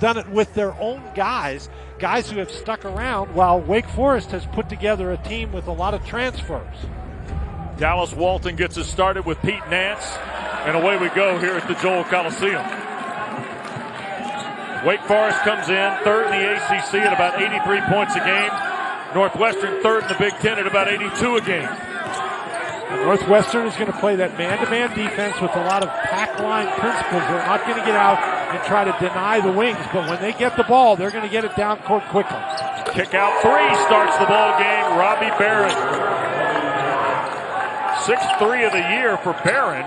done it with their own guys who have stuck around, while Wake Forest has put together a team with a lot of transfers. Dallas Walton gets us started with Pete Nance, and away we go here at the Joel Coliseum. Wake Forest comes in third in the ACC at about 83 points a game. Northwestern third in the Big Ten at about 82 a game. And Northwestern is going to play that man-to-man defense with a lot of pack line principles. They're not going to get out and try to deny the wings, but when they get the ball, they're going to get it down court quickly. Kick out three starts the ball game. Robbie Barron. 6th 3 of the year for Barron.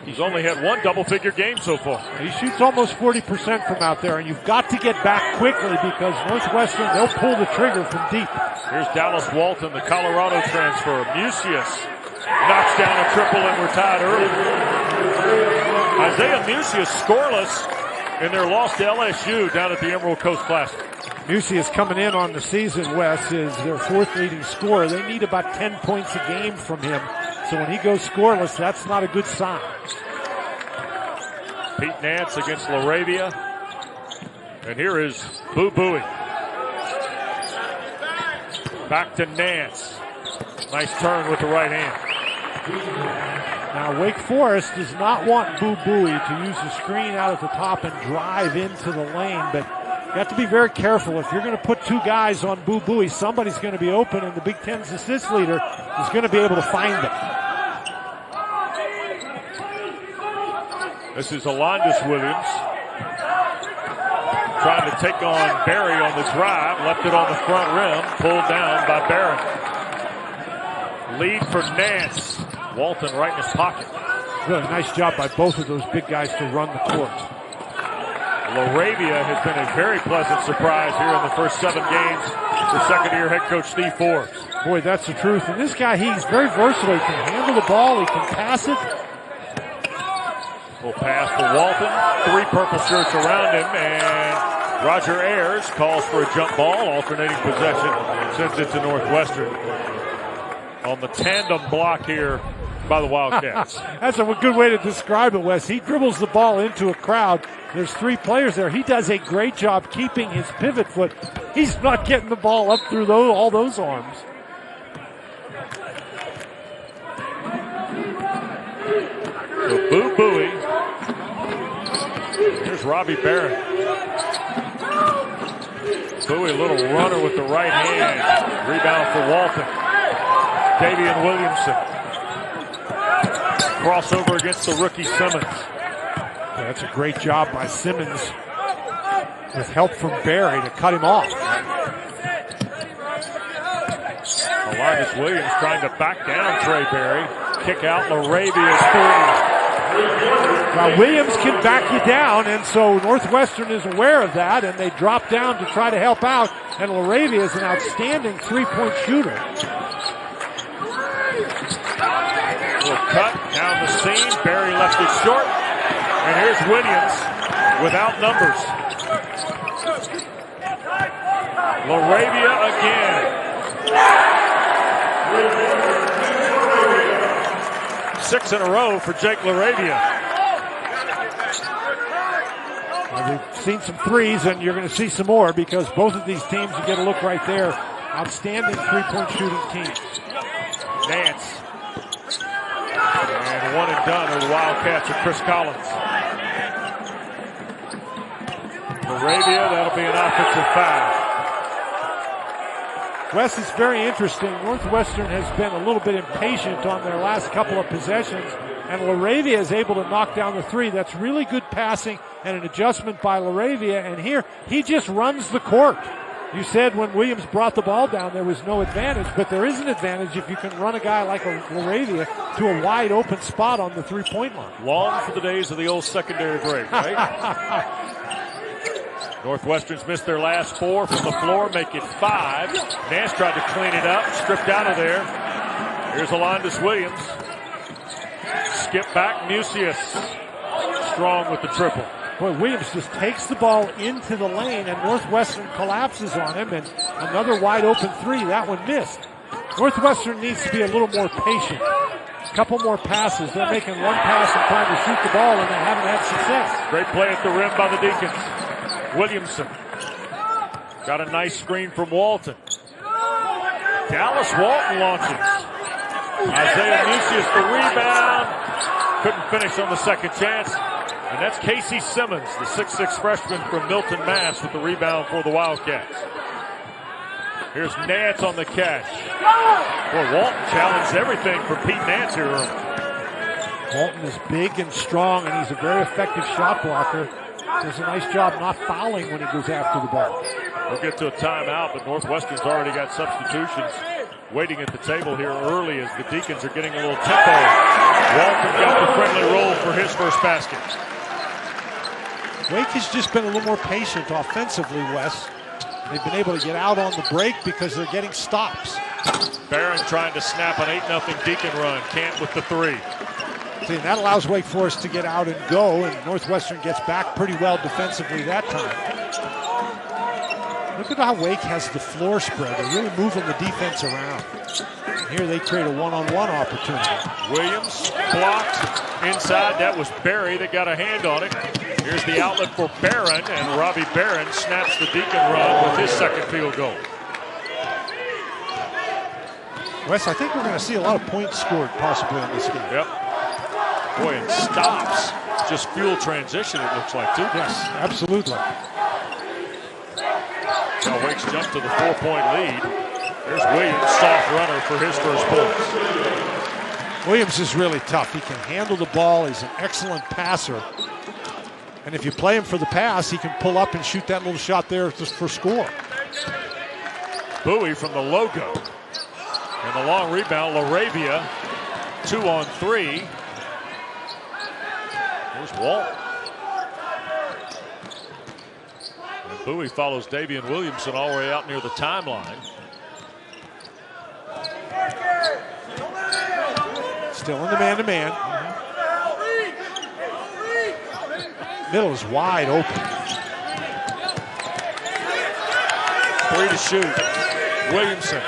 He's only had one double-figure game so far. He shoots almost 40% from out there, and you've got to get back quickly because Northwestern, they'll pull the trigger from deep. Here's Dallas Walton, the Colorado transfer. Musius knocks down a triple, and we're tied early. Isaiah Musius scoreless in their loss to LSU down at the Emerald Coast Classic. Musius coming in on the season, Wes, is their 4th leading scorer. They need about 10 points a game from him. So when he goes scoreless, that's not a good sign. Pete Nance against LaRavia. And here is Boo Buie. Back to Nance. Nice turn with the right hand. Now Wake Forest does not want Boo Buie to use the screen out at the top and drive into the lane, but you have to be very careful. If you're going to put two guys on Boo Buie, somebody's going to be open, and the Big Ten's assist leader is going to be able to find them. This is Alondis Williams trying to take on Barry on the drive. Left it on the front rim. Pulled down by Barry. Lead for Nance. Walton right in his pocket. Really nice job by both of those big guys to run the court. LaRavia has been a very pleasant surprise here in the first 7 games for second-year head coach Steve Forbes. Boy, that's the truth. And this guy, he's very versatile. He can handle the ball. He can pass it. Full pass for Walton. 3 purple shirts around him, and Roger Ayers calls for a jump ball. Alternating possession sends it to Northwestern. On the tandem block here by the Wildcats. That's a good way to describe it, Wes. He dribbles the ball into a crowd. There's 3 players there. He does a great job keeping his pivot foot. He's not getting the ball up through all those arms. So Boo Buie. Here's Robbie Barron. Bowie, a little runner with the right hand. Rebound for Walton. Davian Williamson. Crossover against the rookie Simmons. Yeah, that's a great job by Simmons with help from Barry to cut him off. Alondis Williams trying to back down Trey Barry. Kick out LaRavia's 3. Now Williams can back you down, and so Northwestern is aware of that, and they drop down to try to help out, and LaRavia is an outstanding 3-point shooter. Little cut down the seam. Barry left it short. And here's Williams without numbers. LaRavia again. 6 in a row for Jake LaRavia. Well, we've seen some threes, and you're going to see some more because both of these teams, you get a look right there, outstanding 3-point shooting teams. Nance. And 1 and done are the Wildcats of Chris Collins. LaRavia, that'll be an offensive foul. Wes, is very interesting. Northwestern has been a little bit impatient on their last couple of possessions, and LaRavia is able to knock down the 3. That's really good passing and an adjustment by LaRavia, and here he just runs the court. You said when Williams brought the ball down there was no advantage, but there is an advantage if you can run a guy like LaRavia to a wide open spot on the 3-point line. Long for the days of the old secondary break, right? Northwestern's missed their last 4 from the floor, make it 5. Nance tried to clean it up, stripped out of there. Here's Alondis Williams. Skip back, Musius. Strong with the triple. Boy, Williams just takes the ball into the lane, and Northwestern collapses on him, and another wide open 3. That one missed. Northwestern needs to be a little more patient. couple more passes. They're making one pass and trying to shoot the ball, and they haven't had success. Great play at the rim by the Deacons. Williamson got a nice screen from Walton. Dallas Walton launches. Isaiah Nicias the rebound. Couldn't finish on the second chance. And that's Casey Simmons, the 6'6" freshman from Milton, Mass, with the rebound for the Wildcats. Here's Nance on the catch. Boy, Walton challenged everything from Pete Nance here early. Walton is big and strong, and he's a very effective shot blocker. Does a nice job not fouling when he goes after the ball. We'll get to a timeout, but Northwestern's already got substitutions waiting at the table here early as the Deacons are getting a little tempo. Walton got the friendly roll for his first basket. Wake has just been a little more patient offensively, Wes. They've been able to get out on the break because they're getting stops. Barron trying to snap an 8-0 Deacon run. Can't with the three. See, and that allows Wake Forest to get out and go, and Northwestern gets back pretty well defensively that time. Look at how Wake has the floor spread. They're really moving the defense around. And here they create a one-on-one opportunity. Williams blocked inside. That was Barry that got a hand on it. Here's the outlet for Barron, and Robbie Barron snaps the Deacon run with his second field goal. Wes, I think we're going to see a lot of points scored possibly in this game. Yep. Boy, and stops just fuel transition, it looks like, too. Yes, absolutely. Now Wake's jumped to the 4-point lead. There's Williams, soft runner for his first points. Williams is really tough. He can handle the ball. He's an excellent passer. And if you play him for the pass, he can pull up and shoot that little shot there just for score. Bowie from the logo. And the long rebound, Laravia, 2-on-3. There's Walt. And Bowie follows Davian Williamson all the way out near the timeline. Still in the man-to-man. Middle is wide open. 3 to shoot. Williamson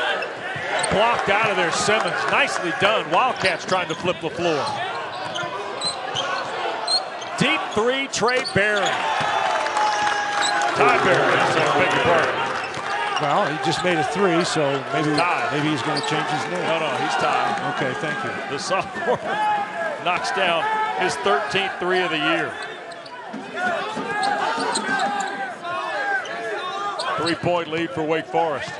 blocked out of there. Simmons, nicely done. Wildcats trying to flip the floor. Deep three, Trey Barron. Ty Barron, I beg your pardon. Well, he just made a three, so maybe he's going to change his name. No, he's tied. Okay, thank you. The sophomore knocks down his 13th three of the year. 3-point lead for Wake Forest.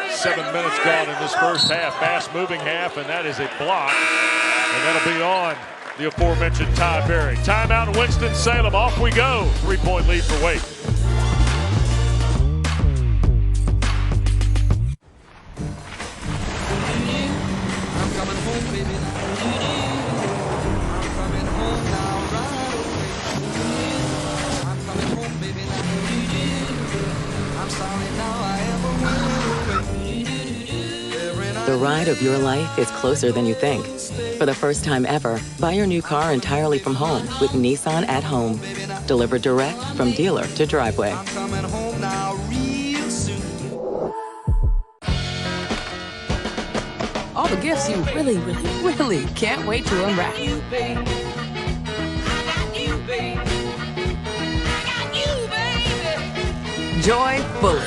7 minutes gone in this first half. Fast-moving half, and that is a block. And that'll be on the aforementioned Ty Berry. Timeout in Winston-Salem. Off we go. 3-point lead for Wake. The ride of your life is closer than you think. For the first time ever, buy your new car entirely from home with Nissan at Home. Delivered direct from dealer to driveway. All the gifts you really, really, really can't wait to unwrap. Joy fully.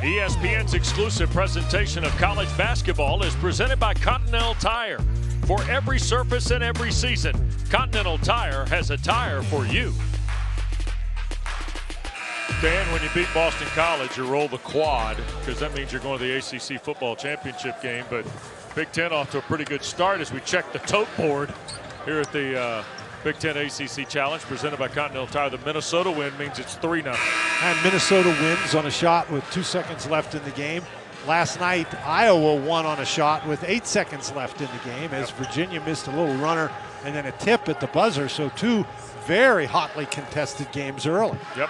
ESPN's exclusive presentation of college basketball is presented by Continental Tire. For every surface and every season, Continental Tire has a tire for you. Dan, when you beat Boston College, you roll the quad because that means you're going to the ACC football championship game. But Big Ten off to a pretty good start as we check the tote board here at the Big Ten ACC Challenge presented by Continental Tire. The Minnesota win means it's 3-0. And Minnesota wins on a shot with 2 seconds left in the game. Last night, Iowa won on a shot with 8 seconds left in the game as Virginia missed a little runner and then a tip at the buzzer. So 2 very hotly contested games early. Yep.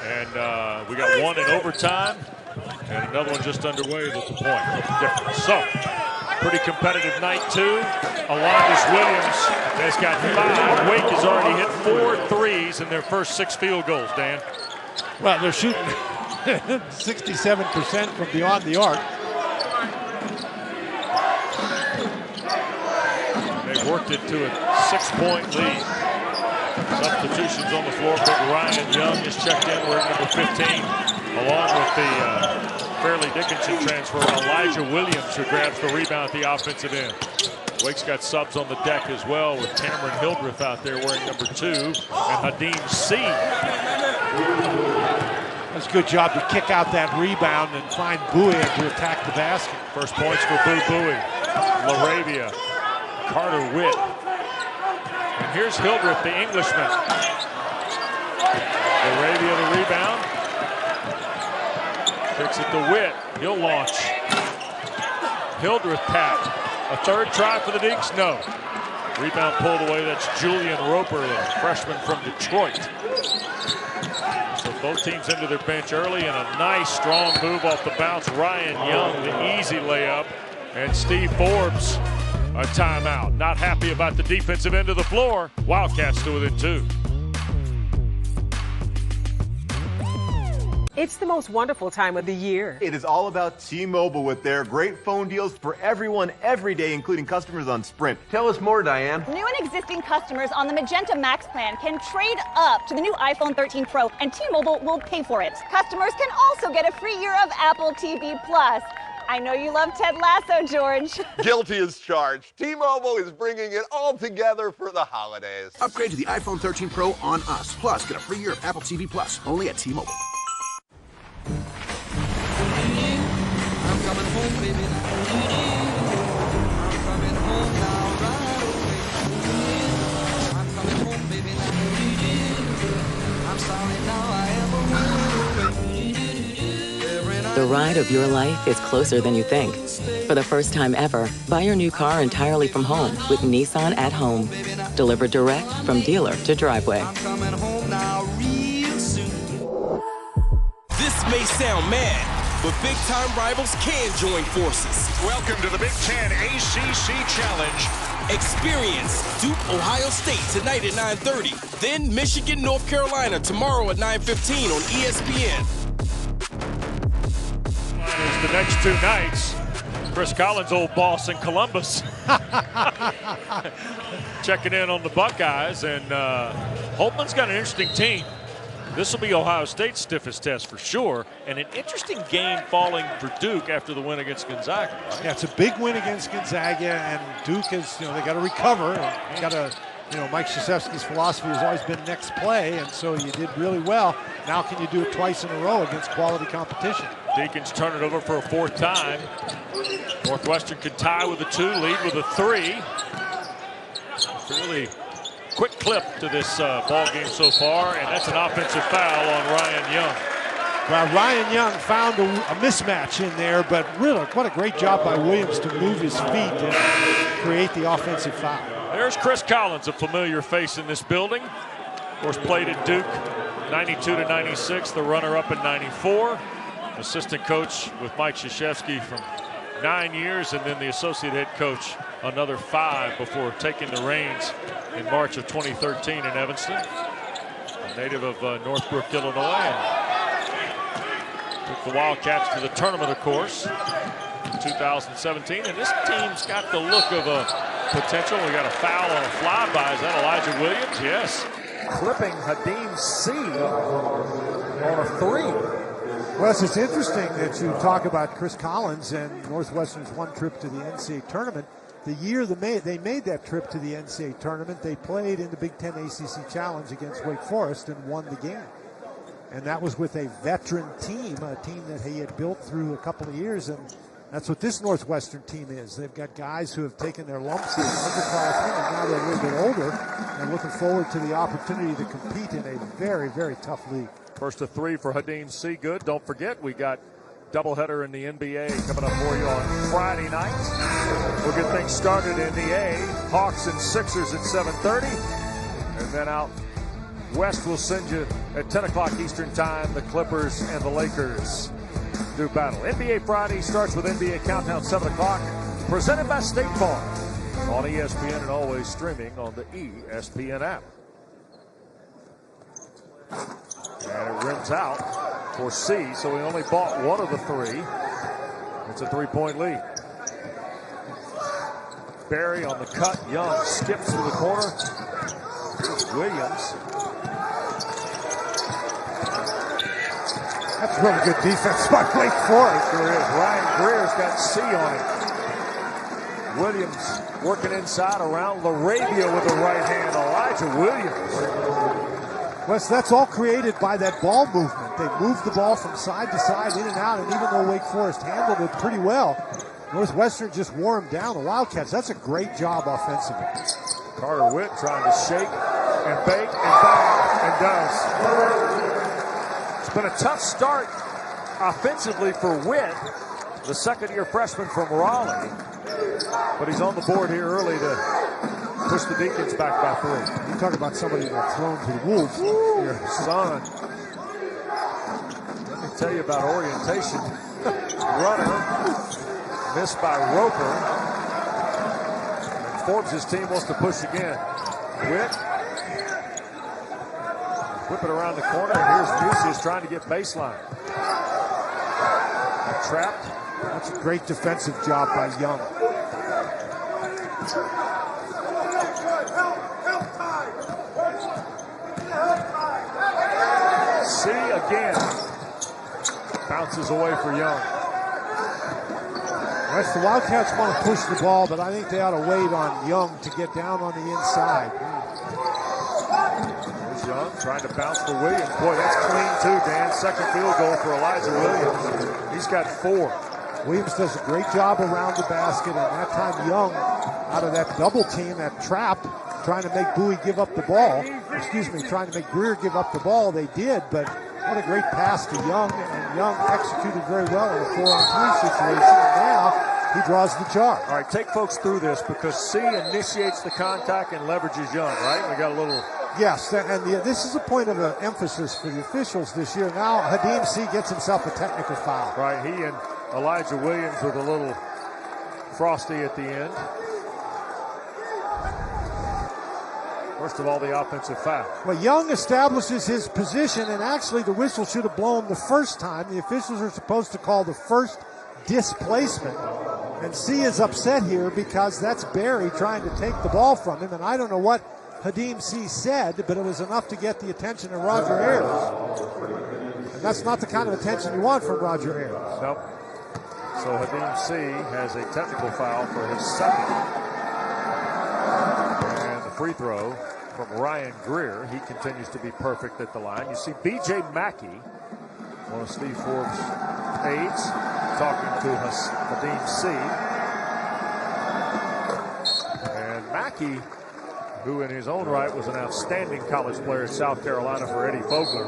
And we got one in overtime and another one just underway with the point difference. So, pretty competitive night, too. Alondis Williams has got 5. Wake has already hit 4 threes in their first 6 field goals, Dan. Well, they're shooting 67% from beyond the arc. worked it to a 6-point lead. Substitutions on the floor. Big Ryan Young is checked in wearing number 15, along with the Fairleigh Dickinson transfer, Elyjah Williams, who grabs the rebound at the offensive end. Wake's got subs on the deck as well, with Cameron Hildreth out there wearing number 2, and Hadim C. That's a good job to kick out that rebound and find Bowie to attack the basket. First points for Bowie. LaRavia, Carter Witt. And here's Hildreth, the Englishman. LaRavia the rebound. Kicks it to Witt. He'll launch. Hildreth tapped. A third try for the Deeks? No. Rebound pulled away. That's Julian Roper, the freshman from Detroit. So both teams into their bench early, and a nice strong move off the bounce. Ryan Young, the easy layup. And Steve Forbes, a timeout. Not happy about the defensive end of the floor. Wildcats to within 2. It's the most wonderful time of the year. It is all about T-Mobile with their great phone deals for everyone every day, including customers on Sprint. Tell us more, Diane. New and existing customers on the Magenta Max plan can trade up to the new iPhone 13 Pro, and T-Mobile will pay for it. Customers can also get a free year of Apple TV Plus. I know you love Ted Lasso, George. Guilty as charged. T-Mobile is bringing it all together for the holidays. Upgrade to the iPhone 13 Pro on us. Plus, get a free year of Apple TV Plus, only at T-Mobile. I'm coming home, baby. I'm coming home now, right away. I'm coming home, baby. I'm sorry now I ever went away. The ride of your life is closer than you think. For the first time ever, buy your new car entirely from home with Nissan at Home. Delivered direct from dealer to driveway. I'm coming home now real soon. This may sound mad, but big-time rivals can join forces. Welcome to the Big Ten ACC Challenge. Experience Duke, Ohio State tonight at 9:30. Then Michigan, North Carolina tomorrow at 9:15 on ESPN. The next 2 nights, Chris Collins' old boss in Columbus, checking in on the Buckeyes, and Holtman's got an interesting team. This will be Ohio State's stiffest test for sure, and an interesting game falling for Duke after the win against Gonzaga. Right? Yeah, it's a big win against Gonzaga, and Duke is, they got to recover. And got to, Mike Krzyzewski's philosophy has always been next play, and so you did really well. Now can you do it twice in a row against quality competition? Deacons turn it over for a 4th time. Northwestern could tie with a 2, lead with a 3. Really quick clip to this ball game so far, and that's an offensive foul on Ryan Young. Well, Ryan Young found a mismatch in there, but really, what a great job by Williams to move his feet and create the offensive foul. There's Chris Collins, a familiar face in this building. Of course, played at Duke 92 to 96, the runner-up in 94. Assistant coach with Mike Krzyzewski from 9 years, and then the associate head coach another 5 before taking the reins in March of 2013 in Evanston. A native of Northbrook, Illinois, and took the Wildcats to the tournament, of course, in 2017. And this team's got the look of a potential. We got a foul on a flyby. Is that Elyjah Williams? Yes. Clipping Hadim C on a 3. Wes, it's interesting that you talk about Chris Collins and Northwestern's one trip to the NCAA tournament. The year they made that trip to the NCAA tournament, they played in the Big Ten ACC Challenge against Wake Forest and won the game. And that was with a veteran team, a team that he had built through a couple of years, and that's what this Northwestern team is. They've got guys who have taken their lumps in underclassmen, and now they're a little bit older and looking forward to the opportunity to compete in a very, very tough league. First of 3 for Hadim C. Good. Don't forget, we got doubleheader in the NBA coming up for you on Friday night. We'll get things started in the A. Hawks and Sixers at 7:30. And then out west, we'll send you at 10 o'clock Eastern time, the Clippers and the Lakers do battle. NBA Friday starts with NBA Countdown 7 o'clock, presented by State Farm on ESPN and always streaming on the ESPN app. And it rims out for C, so he only bought one of the 3. It's a 3-point lead. Barry on the cut. Young skips to the corner. Here's Williams. That's really good defense by Wake Forest. Sure is. Ryan Greer's got C on it. Williams working inside around Laravia with the right hand. Elyjah Williams. Wes, that's all created by that ball movement. They moved the ball from side to side, in and out, and even though Wake Forest handled it pretty well, Northwestern just wore them down. The Wildcats, that's a great job offensively. Carter Witt trying to shake and bake and bang and does. It's been a tough start offensively for Witt, the second-year freshman from Raleigh. But he's on the board here early to push the Deacons back by 3. You talk about somebody that's thrown to the Wolves. Your son. Let me tell you about orientation. Runner. Missed by Roper. And Forbes' team wants to push again. Witt. Whip it around the corner. And here's Musius trying to get baseline. Trapped. That's a great defensive job by Young. C again. Bounces away for Young. Yes, the Wildcats want to push the ball, but I think they ought to wait on Young to get down on the inside. There's Young trying to bounce for Williams. Boy, that's clean too, Dan. Second field goal for Elyjah Williams. He's got 4. Williams does a great job around the basket, and that time Young, out of that double team, that trap, trying to make Bowie give up the ball. Trying to make Greer give up the ball. They did, but what a great pass to Young, and Young executed very well in a 4-on-3 situation, and now he draws the charge. All right, take folks through this because C initiates the contact and leverages Young, right? We got a little... Yes, and this is a point of emphasis for the officials this year. Now Hadim C gets himself a technical foul. Right, he and Elyjah Williams with a little frosty at the end. First of all, the offensive foul. Well, Young establishes his position, and actually the whistle should have blown the first time. The officials are supposed to call the first displacement. And C is upset here because that's Barry trying to take the ball from him, and I don't know what Hadim C said, but it was enough to get the attention of Roger Ayers. And that's not the kind of attention you want from Roger Ayers. Nope. So Hadim C has a technical foul for his second. And the free throw from Ryan Greer. He continues to be perfect at the line. You see B.J. Mackey, one of Steve Forbes' aides, talking to Hadim C. And Mackey, who in his own right was an outstanding college player at South Carolina for Eddie Vogler.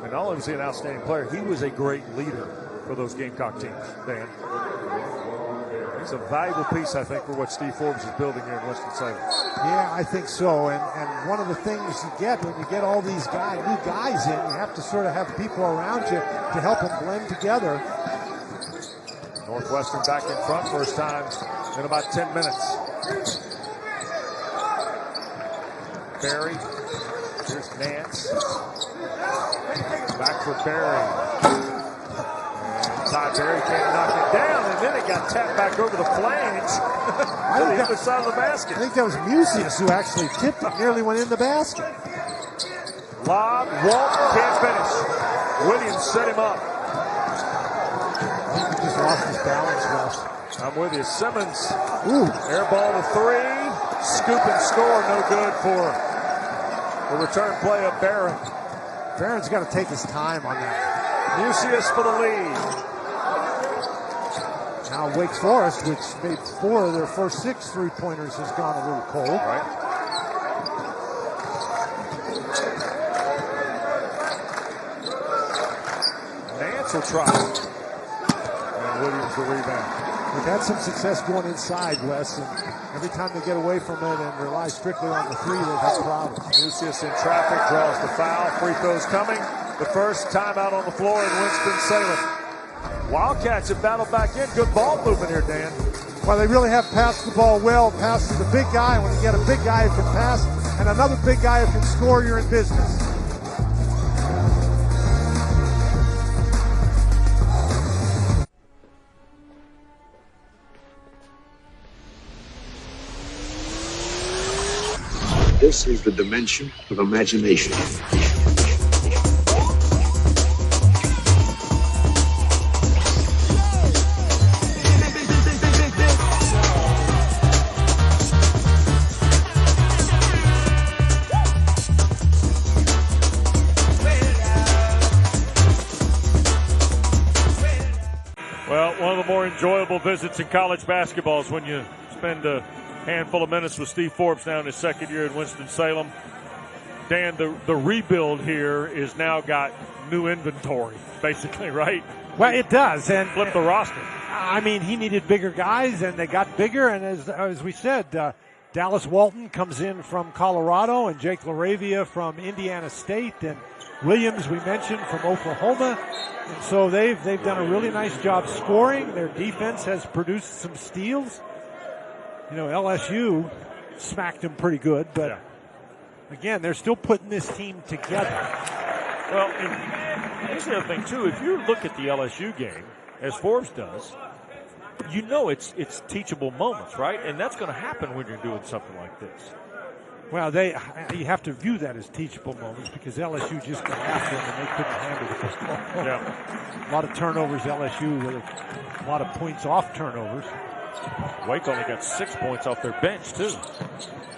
And not only was he an outstanding player, he was a great leader for those Gamecock teams, Dan. He's a valuable piece, I think, for what Steve Forbes is building here in Winston-Salem. Yeah, I think so. And one of the things you get when you get all these new guys in, you have to sort of have people around you to help them blend together. Northwestern back in front, first time in about 10 minutes. Barry. Here's Nance. Back for Barry. And Ty Barry can't knock it down, and then it got tapped back over the flange to the other side of the basket. I think that was Musius who actually tipped it, nearly went in the basket. Lob, Walton can't finish. Williams set him up. I think he just lost his balance, Wes. I'm with you. Simmons. Ooh. Air ball to 3. Scoop and score, no good for the return play of Barron. Barron's got to take his time on that. Musius for the lead. Now Wake Forest, which made 4 of their first 6 three-pointers, has gone a little cold. Right. Nance will try. And Williams the rebound. They've had some success going inside, Wes, and every time they get away from it and rely strictly on the 3, they've had problems. Musius in traffic, draws the foul. Free throws coming. The first timeout on the floor in Winston-Salem. Wildcats have battled back in. Good ball movement here, Dan. Well, they really have passed the ball well, passed to the big guy. When you get a big guy who can pass and another big guy who can score, you're in business. This is the dimension of imagination. Well, one of the more enjoyable visits in college basketball is when you spend a handful of minutes with Steve Forbes now in his second year in Winston-Salem. Dan, the rebuild here is now got new inventory, basically, right? Well, it does. And flip the roster. I mean, he needed bigger guys, and they got bigger. And as we said, Dallas Walton comes in from Colorado, and Jake LaRavia from Indiana State, and Williams, we mentioned, from Oklahoma. And so they've done a really nice job scoring. Their defense has produced some steals. You know, LSU smacked them pretty good, but again, they're still putting this team together. Well, and here's the other thing, too. If you look at the LSU game, as Forbes does, you know it's teachable moments, right? And that's going to happen when you're doing something like this. Well, you have to view that as teachable moments because LSU just got after them and they couldn't handle the ball. Yeah. A lot of turnovers, LSU, with a lot of points off turnovers. Wake only got 6 points off their bench, too.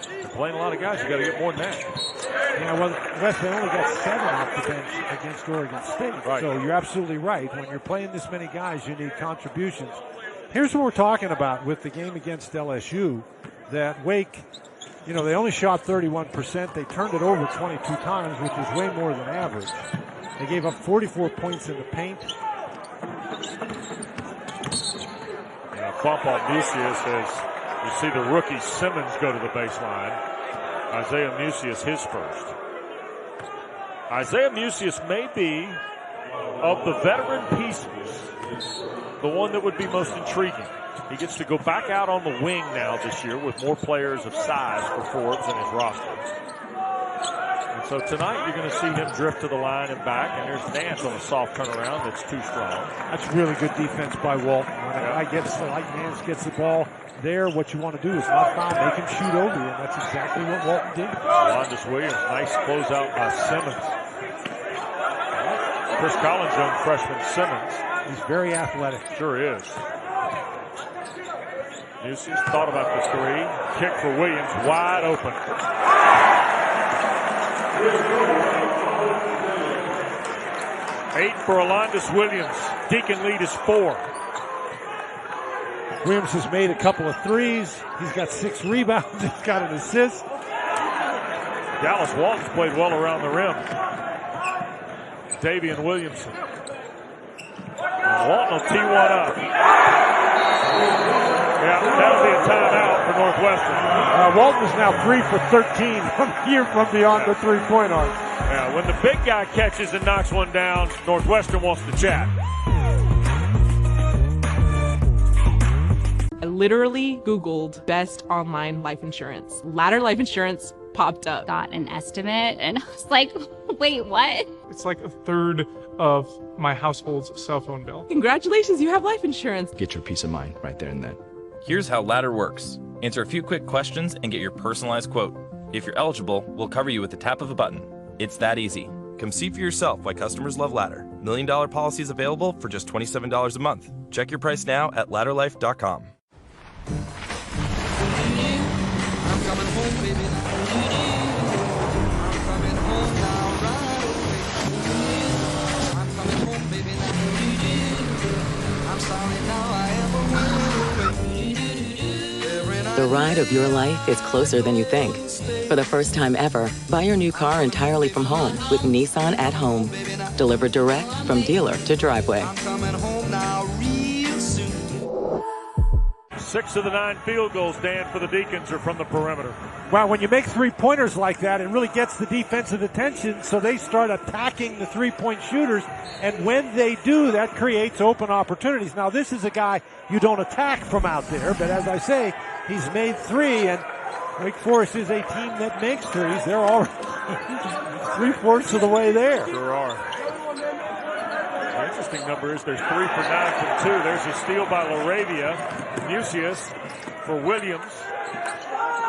They're playing a lot of guys. You got to get more than that. Yeah, well, Wes, they only got 7 off the bench against Oregon State. Right. So you're absolutely right. When you're playing this many guys, you need contributions. Here's what we're talking about with the game against LSU, that Wake, you know, they only shot 31%. They turned it over 22 times, which is way more than average. They gave up 44 points in the paint. Bump on Musius as you see the rookie Simmons go to the baseline. Isaiah Musius his first. Isaiah Musius may be, of the veteran pieces, the one that would be most intriguing. He gets to go back out on the wing now this year with more players of size for Forbes in his roster. And so tonight you're going to see him drift to the line and back, and there's Nance on a soft turnaround that's too strong. That's really good defense by Walton. When a guy gets, like Nance gets the ball there, what you want to do is not foul, make him shoot over you, and that's exactly what Walton did. Alondis Williams, nice closeout by Simmons. Chris Collins, young freshman Simmons. He's very athletic. Sure is. Musius thought about the three. Kick for Williams, wide open. 8 for Alondis Williams. Deacon lead is 4. Williams has made a couple of threes. He's got 6 rebounds. He's got an assist. Dallas Walton's played well around the rim. Davian Williamson. Walton will tee one up. Yeah, that'll be a timeout for Northwestern. Walton is now 3 for 13 from here from beyond the three-point arc. Yeah, when the big guy catches and knocks one down, Northwestern wants to chat. I literally Googled best online life insurance. Ladder Life Insurance popped up. Got an estimate and I was like, wait, what? It's like a third of my household's cell phone bill. Congratulations, you have life insurance. Get your peace of mind right there and then. Here's how Ladder works. Answer a few quick questions and get your personalized quote. If you're eligible, we'll cover you with the tap of a button. It's that easy. Come see for yourself why customers love Ladder. $1 million policies available for just $27 a month. Check your price now at ladderlife.com. I'm coming home, baby. I'm coming home now, right away. I'm coming home, baby. I'm sorry now, I am away. The ride of your life is closer than you think. For the first time ever, buy your new car entirely from home with Nissan at Home. Delivered direct from dealer to driveway. I'm coming home now real soon. 6 of the 9 field goals, Dan, for the Deacons are from the perimeter. Well, when you make three-pointers like that, it really gets the defensive attention, so they start attacking the three-point shooters, and when they do, that creates open opportunities. Now, this is a guy you don't attack from out there, but as I say, he's made 3, and Wake Forest is a team that makes threes. They're already 3/4 of the way there. Sure are. The interesting number is there's 3 for 9 from 2. There's a steal by LaRavia. Musius for Williams.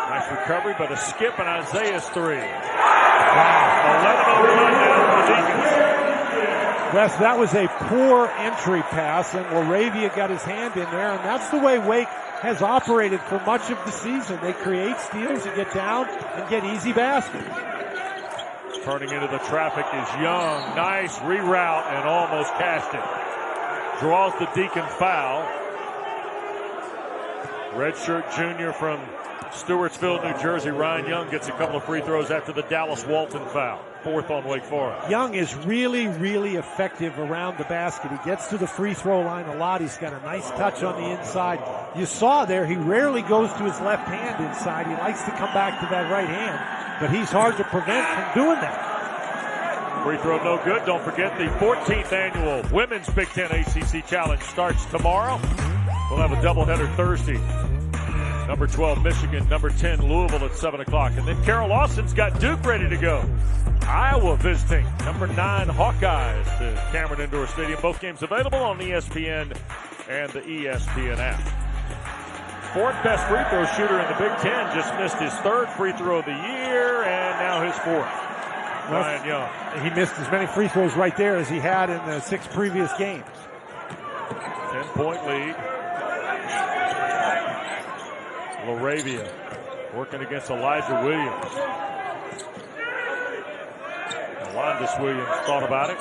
Nice recovery, but a skip, and Isaiah's three. Wow. 11-0 run now for the Deacons. Wes, that was a poor entry pass, and Laravia got his hand in there, and that's the way Wake has operated for much of the season. They create steals and get down and get easy baskets. Turning into the traffic is Young. Nice reroute and almost cashed it. Draws the Deacon foul. Redshirt junior from Stewartsville, New Jersey, Ryan Young gets a couple of free throws after the Dallas Walton foul. Fourth on Wake Forest. Young is really, really effective around the basket. He gets to the free throw line a lot. He's got a nice touch on the inside. You saw there, he rarely goes to his left hand inside. He likes to come back to that right hand, but he's hard to prevent from doing that. Free throw no good. Don't forget the 14th annual Women's Big Ten ACC Challenge starts tomorrow. We'll have a doubleheader Thursday. Number 12, Michigan. Number 10, Louisville at 7 o'clock. And then Carol Lawson's got Duke ready to go. Iowa visiting. Number 9, Hawkeyes to Cameron Indoor Stadium. Both games available on ESPN and the ESPN app. Fourth best free throw shooter in the Big Ten. Just missed his third free throw of the year, and now his fourth. Ryan Young. He missed as many free throws right there as he had in the 6 previous games. 10-point lead. Laravia working against Elijah Williams. Alondis Williams thought about it.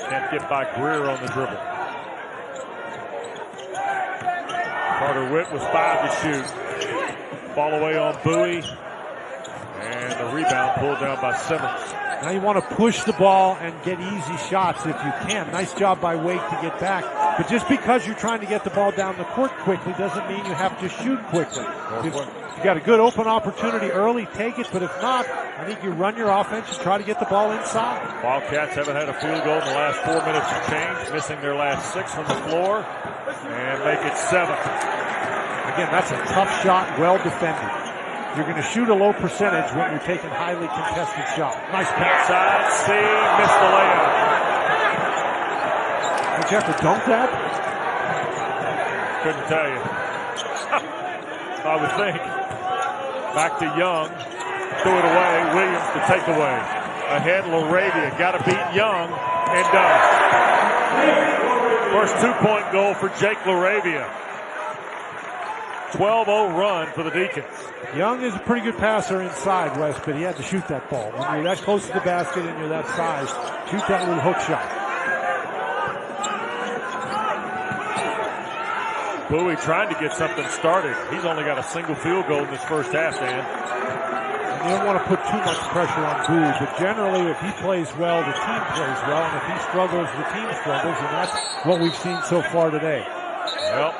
Can't get by Greer on the dribble. Carter Witt with 5 to shoot. Fall away on Bowie. And the rebound pulled down by Simmons. Now you want to push the ball and get easy shots if you can. Nice job by Wake to get back. But just because you're trying to get the ball down the court quickly doesn't mean you have to shoot quickly. If you got a good open opportunity early, take it. But if not, I think you run your offense and try to get the ball inside. Wildcats haven't had a field goal in the last 4 minutes of change, missing their last 6 from the floor, and make it 7. Again, that's a tough shot, well defended. You're going to shoot a low percentage when you're taking highly contested shots. Nice pass. Inside, C, missed the layup. Did you have to dunk that? Couldn't tell you. I would think. Back to Young. Threw it away. Williams to take away. Ahead, Laravia. Got to beat Young and does. First 2-point goal for Jake Laravia. 12-0 run for the Deacons. Young is a pretty good passer inside, Wes, but he had to shoot that ball. When you're that close to the basket and you're that size, shoot that little hook shot. Bowie trying to get something started. He's only got a single field goal in this first half, Dan. And you don't want to put too much pressure on Bowie, but generally if he plays well, the team plays well, and if he struggles, the team struggles, and that's what we've seen so far today. Well,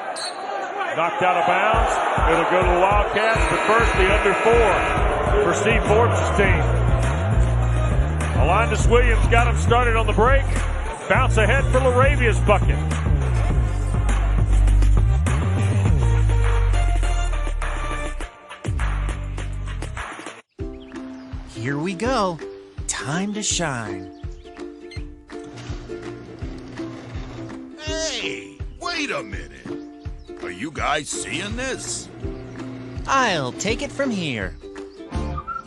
knocked out of bounds. It'll go to the Wildcats, but first the under 4 for Steve Forbes' team. Alondis Williams got him started on the break. Bounce ahead for Laravia's bucket. Here we go. Time to shine. Hey, wait a minute. Are you guys seeing this? I'll take it from here.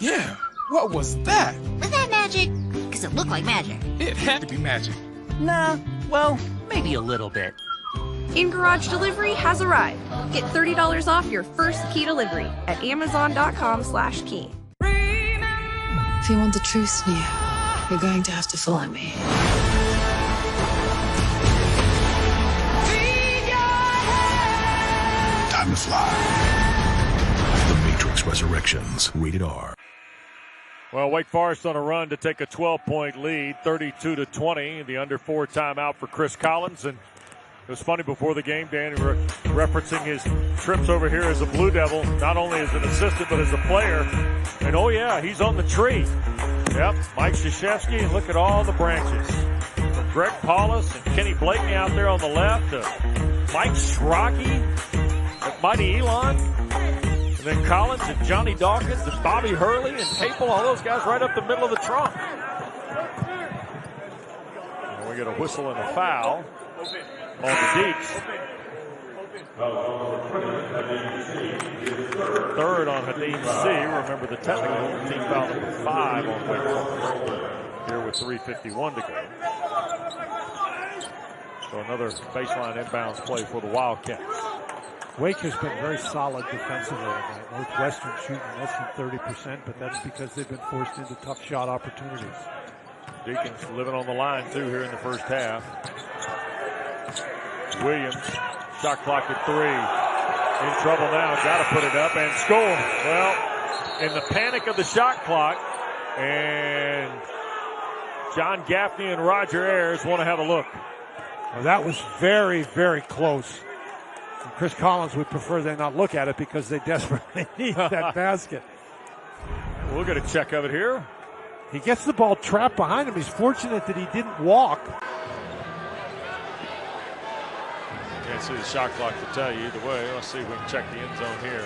Yeah, what was that? Was that magic? Because it looked like magic. It had to be magic. Nah, well, maybe a little bit. In-Garage Delivery has arrived. Get $30 off your first key delivery at Amazon.com/key. If you want the truth, Nia, you're going to have to follow me. Time to fly. The Matrix Resurrections, rated R. Well, Wake Forest on a run to take a 12-point lead, 32-20. The under 4 timeout for Chris Collins. And it was funny before the game, Dan, referencing his trips over here as a Blue Devil, not only as an assistant, but as a player. And, oh, yeah, he's on the tree. Yep, Mike Krzyzewski, and look at all the branches. From Greg Paulus and Kenny Blakeney out there on the left to Mike Schrocki, Mighty Elon, and then Collins and Johnny Dawkins and Bobby Hurley and Capel, all those guys right up the middle of the trunk. And we get a whistle and a foul on the Deeks. Third on Hadim C. Remember the technical, team foul number 5 on Wake. Here with 3:51 to go. So another baseline inbounds play for the Wildcats. Wake has been very solid defensively tonight. Northwestern shooting less than 30%, but that's because they've been forced into tough shot opportunities. Deacons living on the line, too, here in the first half. Williams, shot clock at 3. In trouble now, got to put it up and score. Well, in the panic of the shot clock, and John Gaffney and Roger Ayers want to have a look. Well, that was very, very close. And Chris Collins would prefer they not look at it because they desperately need that basket. We'll get a check of it here. He gets the ball trapped behind him. He's fortunate that he didn't walk. Can't see the shot clock to tell you either way. Let's see if we can check the end zone here.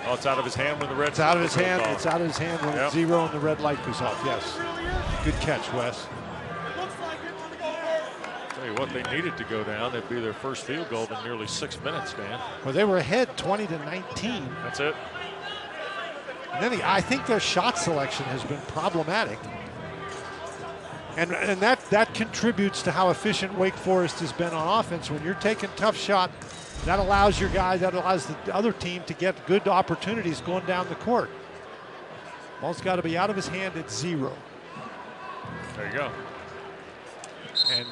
Oh, it's out of his hand when the red. It's out of his hand. It's out of his hand when it's 0 and the red light goes off. Yes. Good catch, Wes. Tell you what, they needed to go down. It'd be their first field goal in nearly 6 minutes, Dan. Well, they were ahead 20-19. That's it. And then I think their shot selection has been problematic. And that contributes to how efficient Wake Forest has been on offense. When you're taking tough shot, that allows your guy, that allows the other team to get good opportunities going down the court. Ball's got to be out of his hand at 0. There you go. And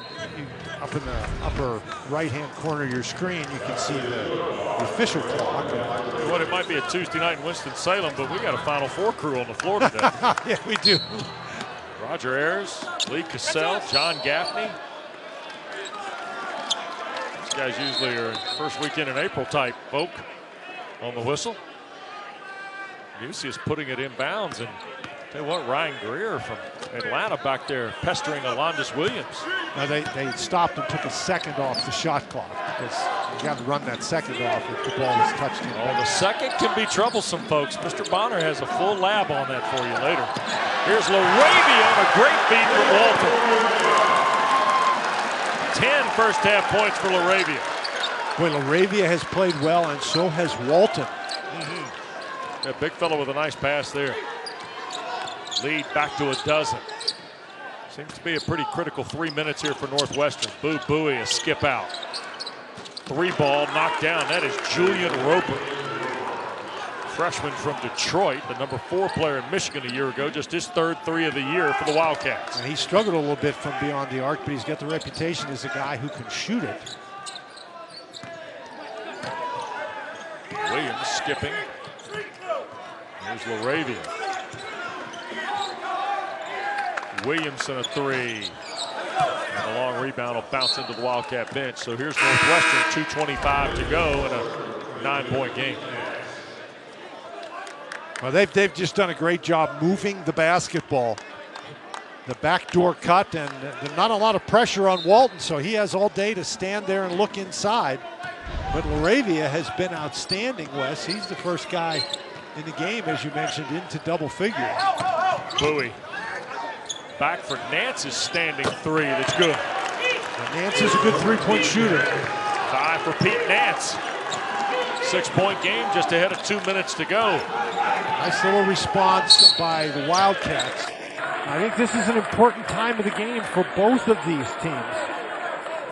up in the upper right-hand corner of your screen, you can see the official clock. Well, it might be a Tuesday night in Winston-Salem, but we got a Final Four crew on the floor today. Yeah, we do. Roger Ayers, Lee Cassell, John Gaffney. These guys usually are first weekend in April type folk on the whistle. Lucius putting it in bounds, and tell you what, Ryan Greer from Atlanta back there pestering Alondis Williams. Now they stopped and took a second off the shot clock because you got to run that second off if the ball is touched in. Oh, the second can be troublesome, folks. Mr. Bonner has a full lab on that for you later. Here's LaRavia on a great feed from Walton. 10 first half points for LaRavia. Boy, LaRavia has played well, and so has Walton. That big fellow with a nice pass there. Lead back to a dozen. Seems to be a pretty critical 3 minutes here for Northwestern. Boo Buie, a skip out. 3 ball knocked down. That is Julian Roper. Freshman from Detroit, the number 4 player in Michigan a year ago, just his 3rd 3 of the year for the Wildcats. And he struggled a little bit from beyond the arc, but he's got the reputation as a guy who can shoot it. Williams skipping. Here's LaRavia. Williamson a 3. And a long rebound will bounce into the Wildcat bench. So here's Northwestern, 2:25 to go in a 9-point game. Well, they've just done a great job moving the basketball. The backdoor cut, and not a lot of pressure on Walton, so he has all day to stand there and look inside. But LaRavia has been outstanding, Wes. He's the first guy in the game, as you mentioned, into double figures. Bowie. Back for Nance's standing 3. That's good. And Nance is a good 3-point shooter. 5 for Pete Nance. 6-point game, just ahead of 2 minutes to go. Nice little response by the Wildcats. I think this is an important time of the game for both of these teams.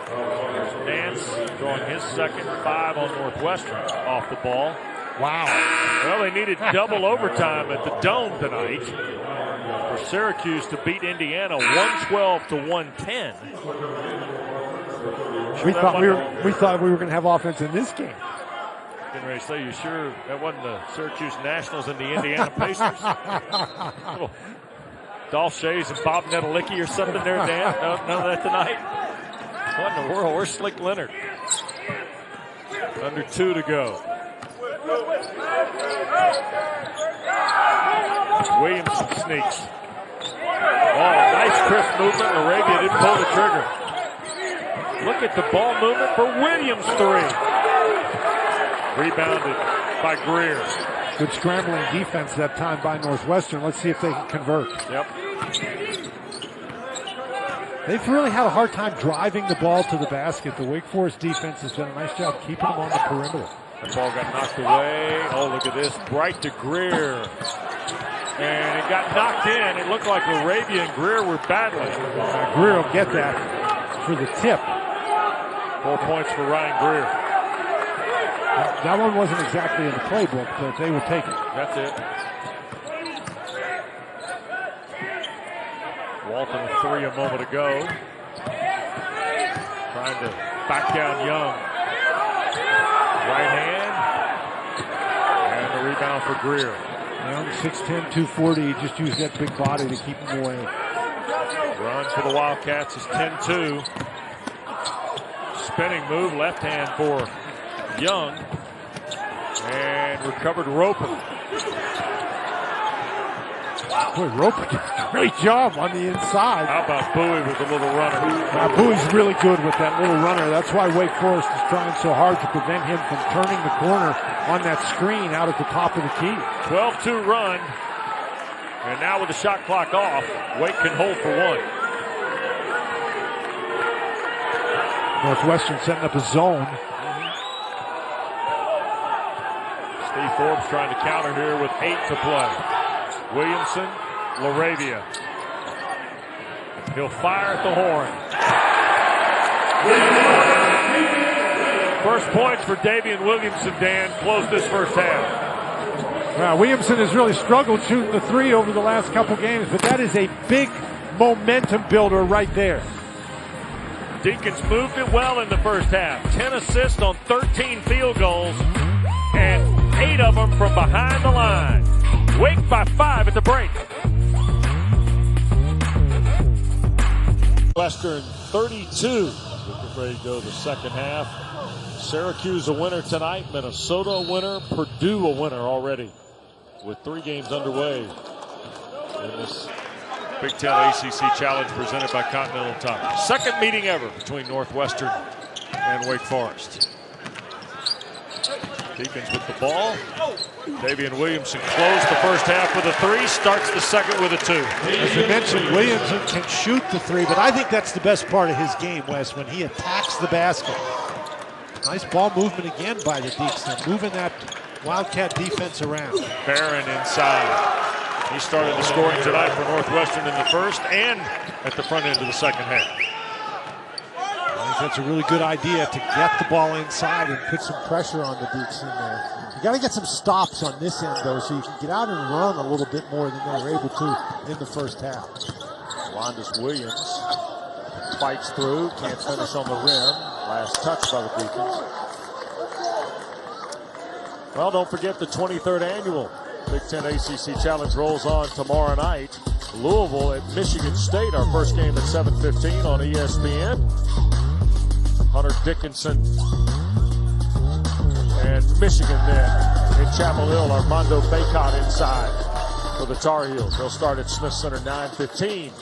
There's Nance drawing his second 5 on Northwestern off the ball. Wow. Well, they needed double overtime at the Dome tonight for Syracuse to beat Indiana 112 to 110. We thought we were going to have offense in this game. Getting ready to say, you sure that wasn't the Syracuse Nationals and the Indiana Pacers? Little Dolph Shays and Bob Nedelicki or something there, Dan? No, none of that tonight? What in the world? Where's Slick Leonard? Under 2 to go. Williamson sneaks. Oh, nice crisp movement. Arabia didn't pull the trigger. Look at the ball movement for Williams 3. Rebounded by Greer. Good scrambling defense that time by Northwestern. Let's see if they can convert. Yep. They've really had a hard time driving the ball to the basket. The Wake Forest defense has done a nice job keeping them on the perimeter. The ball got knocked away. Oh, look at this. Bright to Greer. And it got knocked in. It looked like Laravia and Greer were battling. Greer will get that for the tip. 4 points for Ryan Greer. That one wasn't exactly in the playbook, but they will take it. That's it. Walton a three a moment ago. Trying to back down Young. Right hand. And the rebound for Greer. Young, 6'10", 240. He just used that big body to keep him away. Run for the Wildcats is 10-2. Spinning move, left hand for Young. And recovered Roper. Boy, Roper did a great job on the inside. How about Bowie with the little runner? Bowie's really good with that little runner. That's why Wake Forest is trying so hard to prevent him from turning the corner on that screen out at the top of the key. 12-2 run. And now with the shot clock off, Wake can hold for one. Northwestern setting up a zone. Steve Forbes trying to counter here with 8 to play. Williamson, Laravia. He'll fire at the horn. First points for Davian Williamson, Dan. Close this first half. Now, Williamson has really struggled shooting the three over the last couple games, but that is a big momentum builder right there. Deacons moved it well in the first half. 10 assists on 13 field goals, and 8 of them from behind the line. Wake by 5 at the break. Western 32. We're ready to go the second half. Syracuse a winner tonight. Minnesota a winner. Purdue a winner already. With 3 games underway in this Big Ten ACC Challenge presented by Continental Tire. Second meeting ever between Northwestern and Wake Forest. Deacons with the ball. Davian Williamson closed the first half with a 3, starts the second with a 2. As we mentioned, Williamson can shoot the 3, but I think that's the best part of his game, Wes, when he attacks the basket. Nice ball movement again by the Deacons, moving that Wildcat defense around. Barron inside. He started the scoring tonight for Northwestern in the first and at the front end of the second half. I think that's a really good idea to get the ball inside and put some pressure on the Deeks in there. You got to get some stops on this end, though, so you can get out and run a little bit more than they were able to in the first half. Rondus Williams fights through, can't finish on the rim. Last touch by the Deacons. Well, don't forget the 23rd annual Big Ten ACC Challenge rolls on tomorrow night. Louisville at Michigan State, our first game at 7:15 on ESPN. Hunter Dickinson and Michigan then in Chapel Hill. Armando Bacot inside for the Tar Heels. They'll start at Smith Center 9:15.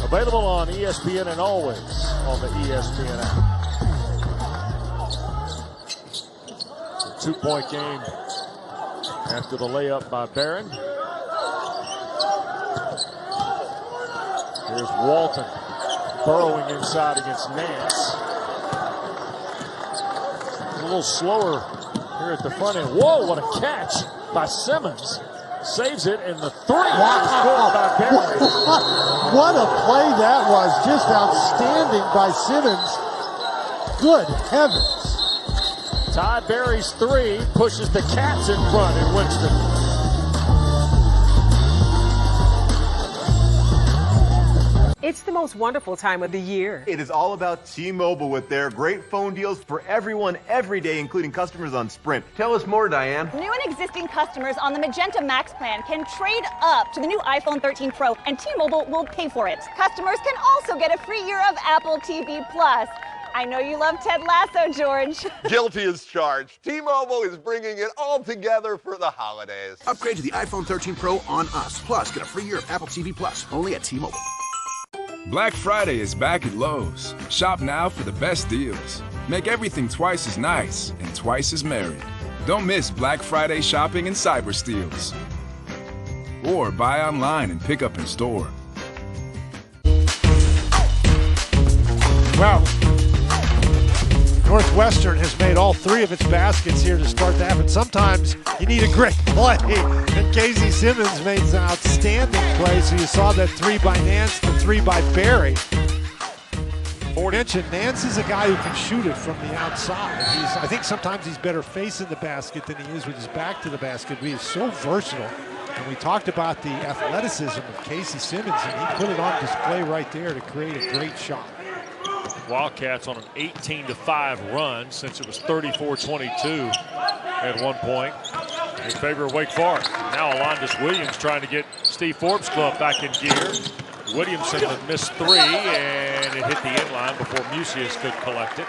Available on ESPN and always on the ESPN app. 2-point game after the layup by Barron. Here's Walton burrowing inside against Nance. A little slower here at the front end. Whoa, what a catch by Simmons. Saves it, and the 3 is scored by Barron. What a play that was. Just outstanding by Simmons. Good heavens. Ty Berry's 3 pushes the Cats in front in Winston. It's the most wonderful time of the year. It is all about T-Mobile with their great phone deals for everyone every day, including customers on Sprint. Tell us more, Diane. New and existing customers on the Magenta Max plan can trade up to the new iPhone 13 Pro, and T-Mobile will pay for it. Customers can also get a free year of Apple TV Plus. I know you love Ted Lasso, George. Guilty as charged. T-Mobile is bringing it all together for the holidays. Upgrade to the iPhone 13 Pro on us. Plus, get a free year of Apple TV Plus, only at T-Mobile. Black Friday is back at Lowe's. Shop now for the best deals. Make everything twice as nice and twice as merry. Don't miss Black Friday shopping and cyber steals. Or buy online and pick up in store. Well, Northwestern has made all three of its baskets here to start the half, and sometimes you need a great play. And Casey Simmons made an outstanding play. So you saw that three by Nance, the three by Barry. Mentioned Nance is a guy who can shoot it from the outside. I think sometimes he's better facing the basket than he is with his back to the basket. But he is so versatile. And we talked about the athleticism of Casey Simmons, and he put it on display right there to create a great shot. Wildcats on an 18-5 run since it was 34-22 at one point in favor of Wake Forest. Now Alondas Williams trying to get Steve Forbes' club back in gear. Williamson had missed three, and it hit the inline before Musius could collect it.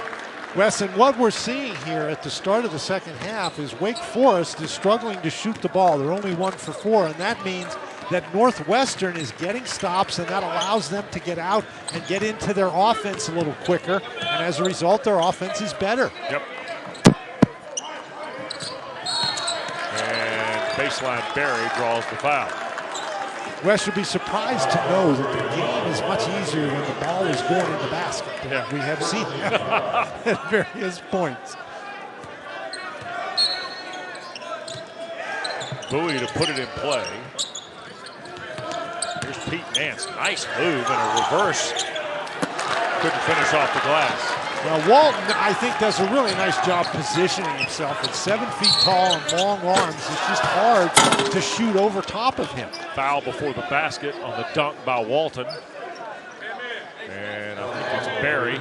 Wes, and what we're seeing here at the start of the second half is Wake Forest is struggling to shoot the ball. They're only 1 for 4, and that means that Northwestern is getting stops, and that allows them to get out and get into their offense a little quicker, and as a result, their offense is better. Yep. And baseline Barry draws the foul. Wes would be surprised to know that the game is much easier when the ball is going in the basket. Yeah. We have seen that at various points. Bowie to put it in play. Here's Pete Nance. Nice move and a reverse. Couldn't finish off the glass. Now Walton, I think, does a really nice job positioning himself. At 7 feet tall and long arms, it's just hard to shoot over top of him. Foul before the basket on the dunk by Walton. And I think it's Barry.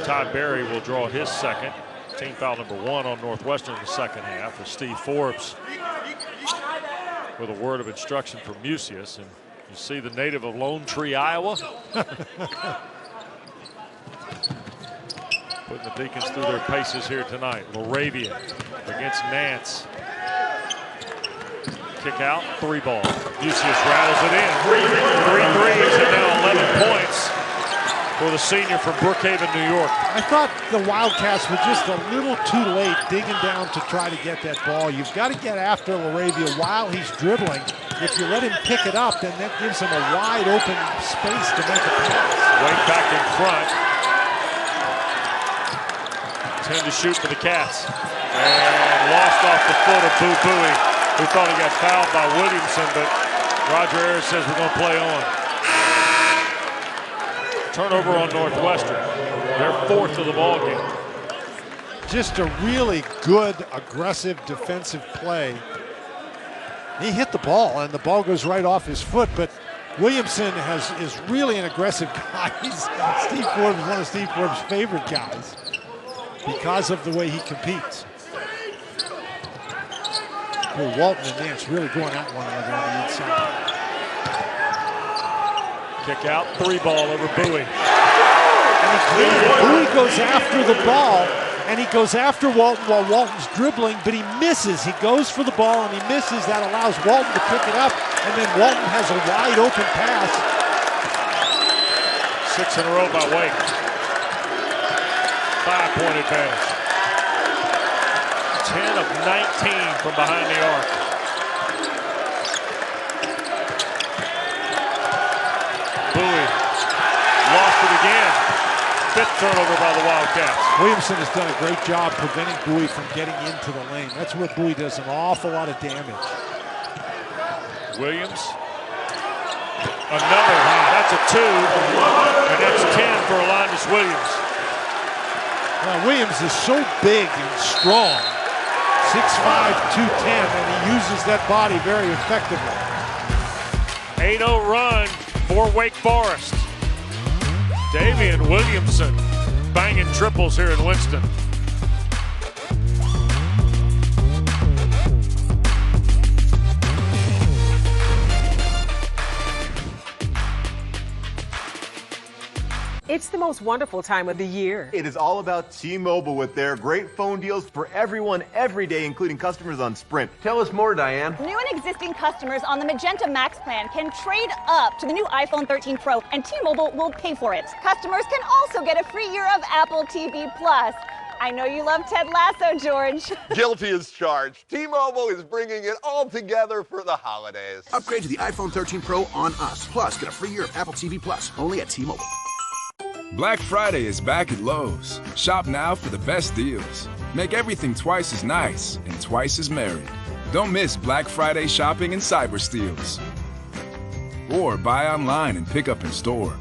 Todd Barry will draw his second. Team foul number 1 on Northwestern in the second half as Steve Forbes with a word of instruction from Musius. And you see the native of Lone Tree, Iowa. Putting the Deacons through their paces here tonight. Laravia against Nance. Kick out, 3 ball. Musius rattles it in. 3 threes and now 11 points for the senior from Brookhaven, New York. I thought the Wildcats were just a little too late digging down to try to get that ball. You've got to get after Laravia while he's dribbling. If you let him pick it up, then that gives him a wide open space to make a pass. Wade back in front. 10 to shoot for the Cats. And lost off the foot of Boo Bowie, who thought he got fouled by Williamson, but Roger Ayers says we're going to play on. Turnover on Northwestern. Their 4th of the ball game. Just a really good, aggressive defensive play. He hit the ball, and the ball goes right off his foot, but Williamson is really an aggressive guy. Steve Forbes is one of Steve Forbes' favorite guys because of the way he competes. Well, Walton and Nance really going at one another on the inside. Kick out, 3 ball over Bowie. And again, Bowie goes after the ball, and he goes after Walton while Walton's dribbling, but he misses. He goes for the ball, and he misses. That allows Walton to pick it up, and then Walton has a wide open pass. 6 in a row by Wake. 5-point advantage. 10 of 19 from behind the arc. Bowie lost it again. 5th turnover by the Wildcats. Williamson has done a great job preventing Bowie from getting into the lane. That's where Bowie does an awful lot of damage. Williams. Another. That's a 2. And that's 10 for Alondas Williams. Well, Williams is so big and strong. 6'5", 210, and he uses that body very effectively. 8-0 run for Wake Forest. Davian Williamson banging triples here in Winston. It's the most wonderful time of the year. It is all about T-Mobile with their great phone deals for everyone every day, including customers on Sprint. Tell us more, Diane. New and existing customers on the Magenta Max plan can trade up to the new iPhone 13 Pro, and T-Mobile will pay for it. Customers can also get a free year of Apple TV Plus. I know you love Ted Lasso, George. Guilty as charged. T-Mobile is bringing it all together for the holidays. Upgrade to the iPhone 13 Pro on us. Plus, get a free year of Apple TV Plus only at T-Mobile. Black Friday is back at Lowe's. Shop now for the best deals. Make everything twice as nice and twice as merry. Don't miss Black Friday shopping and cyber steals. Or buy online and pick up in store.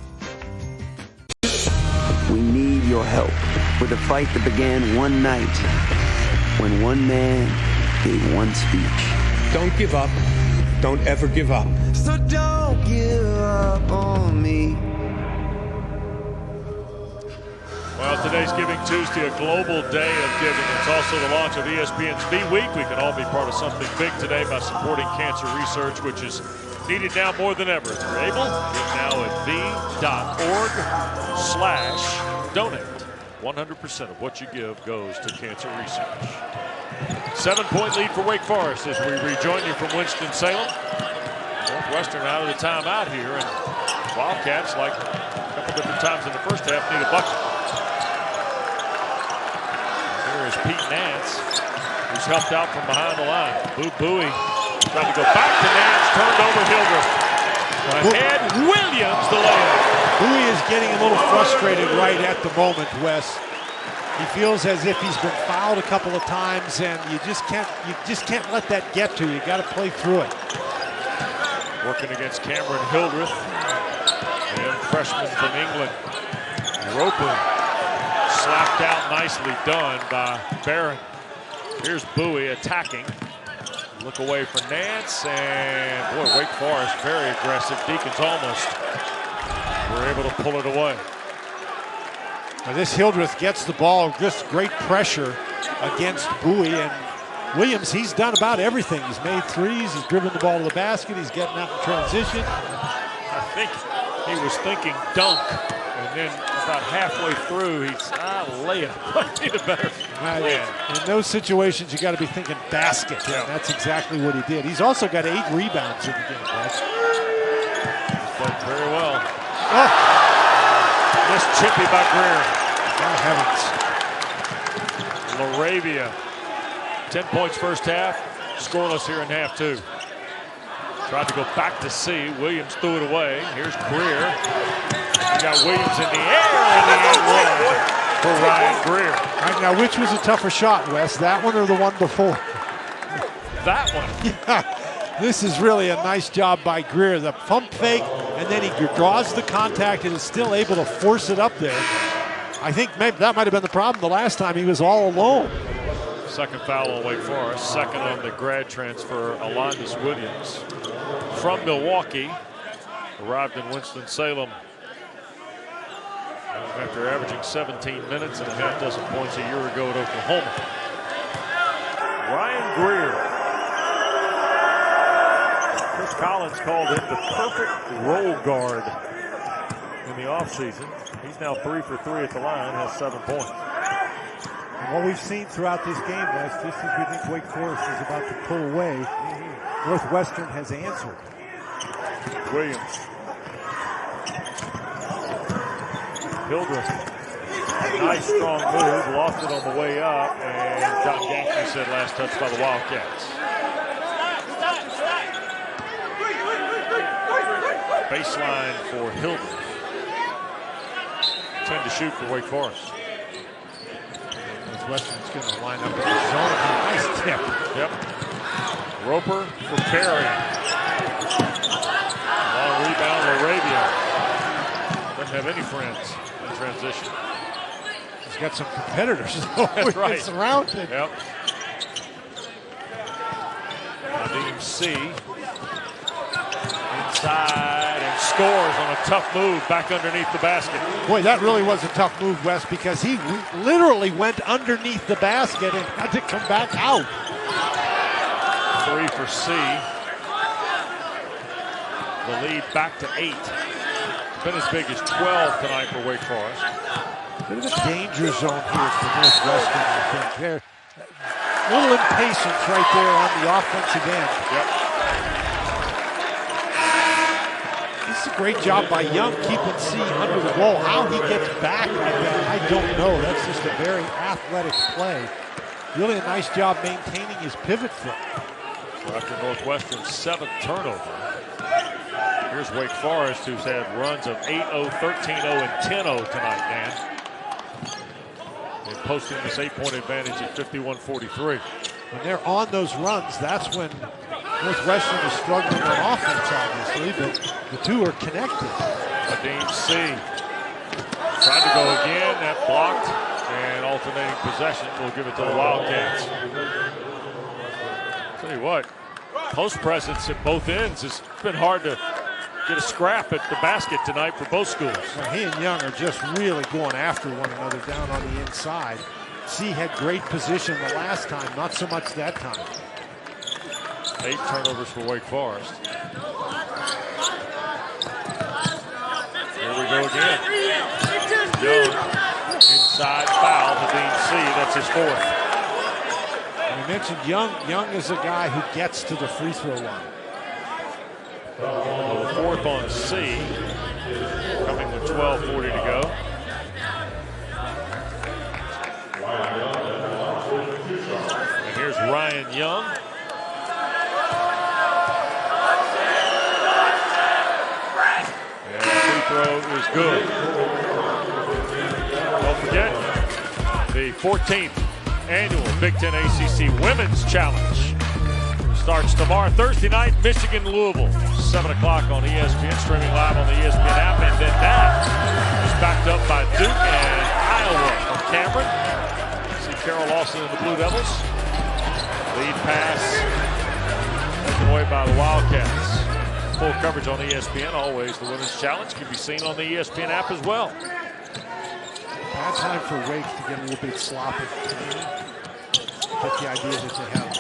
We need your help with a fight that began one night when one man gave one speech. Don't give up. Don't ever give up. So don't give up on me. Well, today's Giving Tuesday, a global day of giving. It's also the launch of ESPN's V Week. We can all be part of something big today by supporting cancer research, which is needed now more than ever. If you're able, give now at v.org/donate. 100% of what you give goes to cancer research. 7-point lead for Wake Forest as we rejoin you from Winston-Salem. Northwestern out of the timeout here, and Wildcats, like a couple different times in the first half, need a bucket. Here is Pete Nance, who's helped out from behind the line. Bowie tried to go back to Nance, turned over Hildreth. Ahead, Williams, the layup. Bowie is getting a little frustrated right at the moment, Wes. He feels as if he's been fouled a couple of times, and you just can't let that get to you. You got to play through it. Working against Cameron Hildreth, the young freshman from England. Roper slapped out, nicely done by Barron. Here's Bowie attacking. Look away for Nance, and boy, Wake Forest very aggressive. Deacons almost were able to pull it away. Now this Hildreth gets the ball, just great pressure against Bowie, and Williams, he's done about everything. He's made threes, he's driven the ball to the basket, he's getting out in transition. I think he was thinking dunk, and then about halfway through, he's layup. I need a better plan. In those situations, you got to be thinking basket. Yeah. That's exactly what he did. He's also got 8 rebounds in the game, Wes. He's played very well. Oh. Missed chippy by Greer. Oh, heavens. Laravia, 10 points first half, scoreless here in half 2. Tried to go back to C. Williams threw it away. Here's Greer. You got Williams in the air, and the end one for Ryan Greer. All right, now, which was a tougher shot, Wes? That one or the one before? That one. Yeah, this is really a nice job by Greer. The pump fake, and then he draws the contact and is still able to force it up there. I think maybe that might have been the problem the last time he was all alone. Second foul on Wake Forest. Second on the grad transfer, Alondis Williams from Milwaukee. Arrived in Winston-Salem after averaging 17 minutes and a half dozen points a year ago at Oklahoma. Ryan Greer. Chris Collins called him the perfect role guard in the offseason. He's now 3 for 3 at the line, has 7 points. And what we've seen throughout this game, Wes, just as we think Wake Forest is about to pull away, Northwestern has answered. Williams. Hildreth. Nice strong move, lost it on the way up, and Don Gaffney said last touch by the Wildcats. Baseline for Hildreth. 10 to shoot for Wake Forest. Northwestern's going to line up in the zone. Nice tip. Yep. Roper for Perry. Long rebound, Laravia. Doesn't have any friends in transition. He's got some competitors. That's right. Surrounded. Yep. Nadim C. Inside and scores on a tough move back underneath the basket. Boy, that really was a tough move, Wes, because he literally went underneath the basket and had to come back out. 3 for C. The lead back to 8. It's been as big as 12 tonight for Wake Forest. Bit of a danger zone here for Northwestern, I think. They're a little impatience right there on the offensive end. Yep. This is a great job by Young keeping C under the wall. How he gets back like that, I don't know. That's just a very athletic play. Really a nice job maintaining his pivot foot. After Northwestern's 7th turnover. Here's Wake Forest, who's had runs of 8-0, 13-0, and 10-0 tonight, Dan. And posting this 8-point advantage at 51-43. When they're on those runs, that's when Northwestern is struggling on offense, obviously, but the two are connected. Nadim C. Tried to go again, that blocked, and alternating possession will give it to the Wildcats. Tell you what, post presence at both ends has been hard to get a scrap at the basket tonight for both schools. Well, he and Young are just really going after one another down on the inside. C had great position the last time, not so much that time. 8 turnovers for Wake Forest. Here we go again. Young, inside foul to Dean C. That's his 4th. You mentioned Young. Young is a guy who gets to the free throw line. Well, the 4th on C, coming with 12:40 to go. And here's Ryan Young. And the free throw is good. Don't forget, the 14th annual Big Ten ACC Women's Challenge starts tomorrow, Thursday night, Michigan-Louisville, 7 o'clock on ESPN, streaming live on the ESPN app. And then that is backed up by Duke and Iowa from Cameron. See Carol Lawson and the Blue Devils. Lead pass taken away by the Wildcats. Full coverage on ESPN. Always the Women's Challenge can be seen on the ESPN app as well. Bad time for Wake to get a little bit sloppy. Get the idea that they have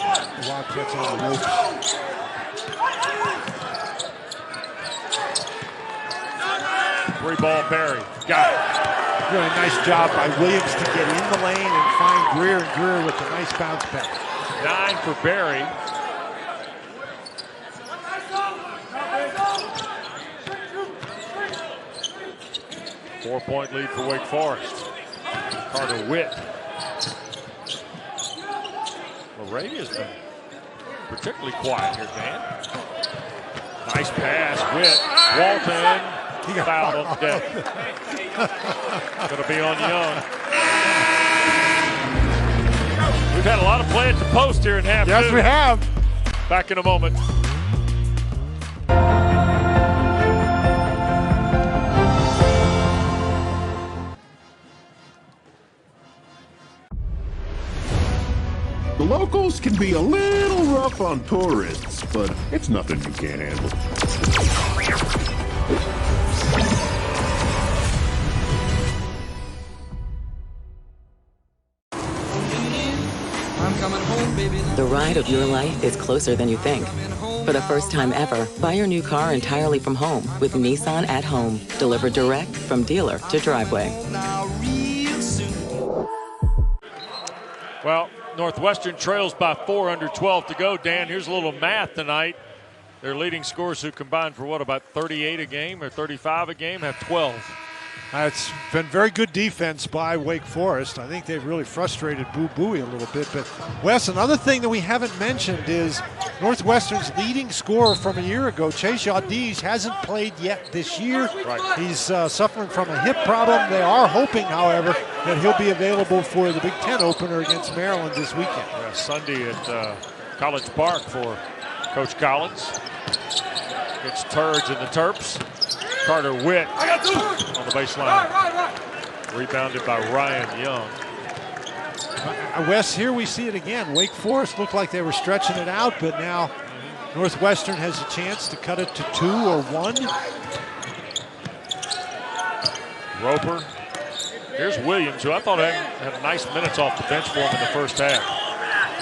the Wildcats on the ropes. Three ball Barry. Got it. Really nice job by Williams to get in the lane and find Greer, and Greer with a nice bounce back. 9 for Barry. Four-point lead for Wake Forest. Carter Witt. Elyjah's been particularly quiet here, Dan. Nice pass, Witt. Walton. He got fouled on the deck. Gonna be on Young. We've had a lot of play at the post here in half two. Yes, we have. Back in a moment. The locals can be a little rough on tourists, but it's nothing you can't handle. I'm coming home, baby. The ride of your life is closer than you think. For the first time ever, buy your new car entirely from home with Nissan at Home. Delivered direct from dealer to driveway. Well, Northwestern trails by 4 under 12 to go. Dan, here's a little math tonight. Their leading scorers who combined for what, about 38 a game or 35 a game, have 12. It's been very good defense by Wake Forest. I think they've really frustrated Boo Buie a little bit. But, Wes, another thing that we haven't mentioned is Northwestern's leading scorer from a year ago, Chase Yadiz, hasn't played yet this year. Right. He's suffering from a hip problem. They are hoping, however, that he'll be available for the Big Ten opener against Maryland this weekend. Yeah, Sunday at College Park for Coach Collins. Gets Turge and the Terps. Carter Witt on the baseline. Rebounded by Ryan Young. Wes, here we see it again. Wake Forest looked like they were stretching it out, but now Northwestern has a chance to cut it to 2 or 1. Roper. Here's Williams, who I thought had nice minutes off the bench for him in the first half.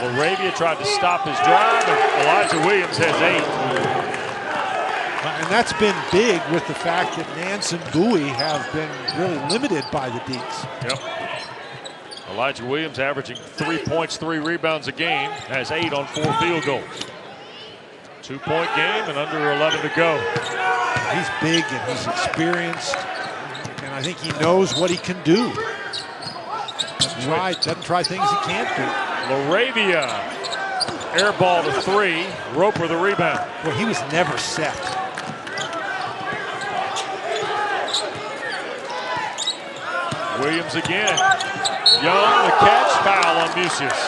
Laravia tried to stop his drive, and Elijah Williams has 8. And that's been big with the fact that Nance and Bowie have been really limited by the Deeks. Yep. Elijah Williams averaging 3 points, 3 rebounds a game, has 8 on 4 field goals. 2-point game and under 11 to go. He's big and he's experienced, and I think he knows what he can do. Doesn't try things he can't do. Laravia, air ball to 3. Roper the rebound. Well, he was never set. Williams again. Young, the catch, foul on Musius.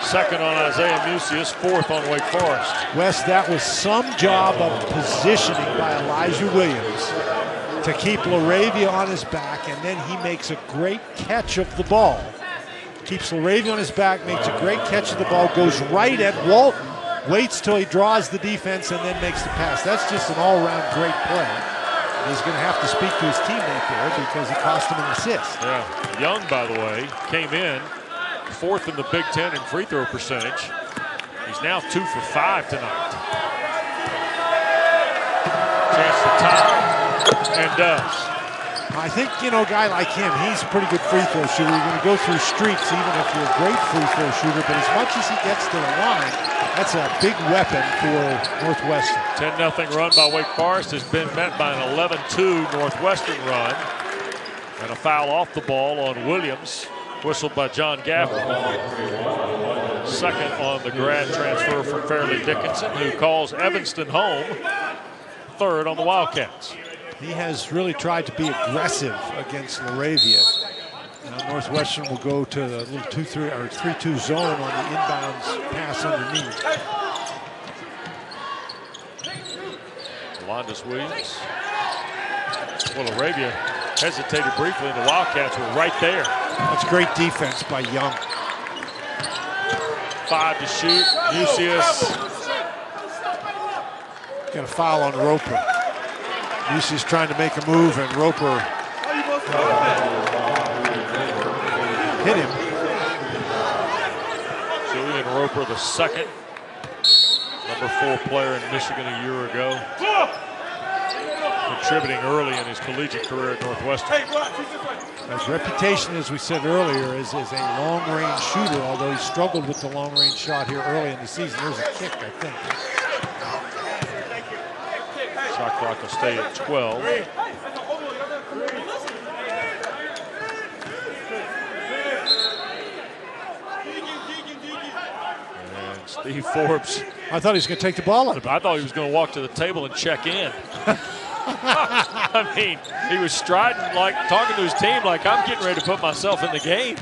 Second on Isaiah Musius, fourth on Wake Forest. Wes, that was some job of positioning by Elyjah Williams to keep LaRavia on his back, and then he makes a great catch of the ball. Keeps LaRavia on his back, makes a great catch of the ball, goes right at Walton, waits till he draws the defense, and then makes the pass. That's just an all-around great play. He's going to have to speak to his teammate there because he cost him an assist. Yeah, Young, by the way, came in fourth in the Big Ten in free throw percentage. He's now 2 for 5 tonight. Chance to tie, and does. I think, you know, a guy like him, he's a pretty good free throw shooter. You're going to go through streaks even if you're a great free throw shooter, but as much as he gets to the line, that's a big weapon for Northwestern. 10-0 run by Wake Forest has been met by an 11-2 Northwestern run. And a foul off the ball on Williams, whistled by John Gaffney. Second on the grad transfer from Fairleigh Dickinson, who calls Evanston home. Third on the Wildcats. He has really tried to be aggressive against LaRavia. Now Northwestern will go to a little 2-3 or 3-2 zone on the inbounds pass underneath. Alondas Williams. Well, LaRavia hesitated briefly, and the Wildcats were right there. That's great defense by Young. 5 to shoot. Musius. Got a foul on Roper. Musius trying to make a move, and Roper hit him. Julian Roper, the second #4 player in Michigan a year ago. Contributing early in his collegiate career at Northwestern. His reputation, as we said earlier, is a long-range shooter, although he struggled with the long-range shot here early in the season. There's a kick, I think. Shot clock will stay at 12. And Steve Forbes. I thought he was going to take the ball out of it. I thought he was going to walk to the table and check in. I mean, he was striding, like talking to his team like, I'm getting ready to put myself in the game.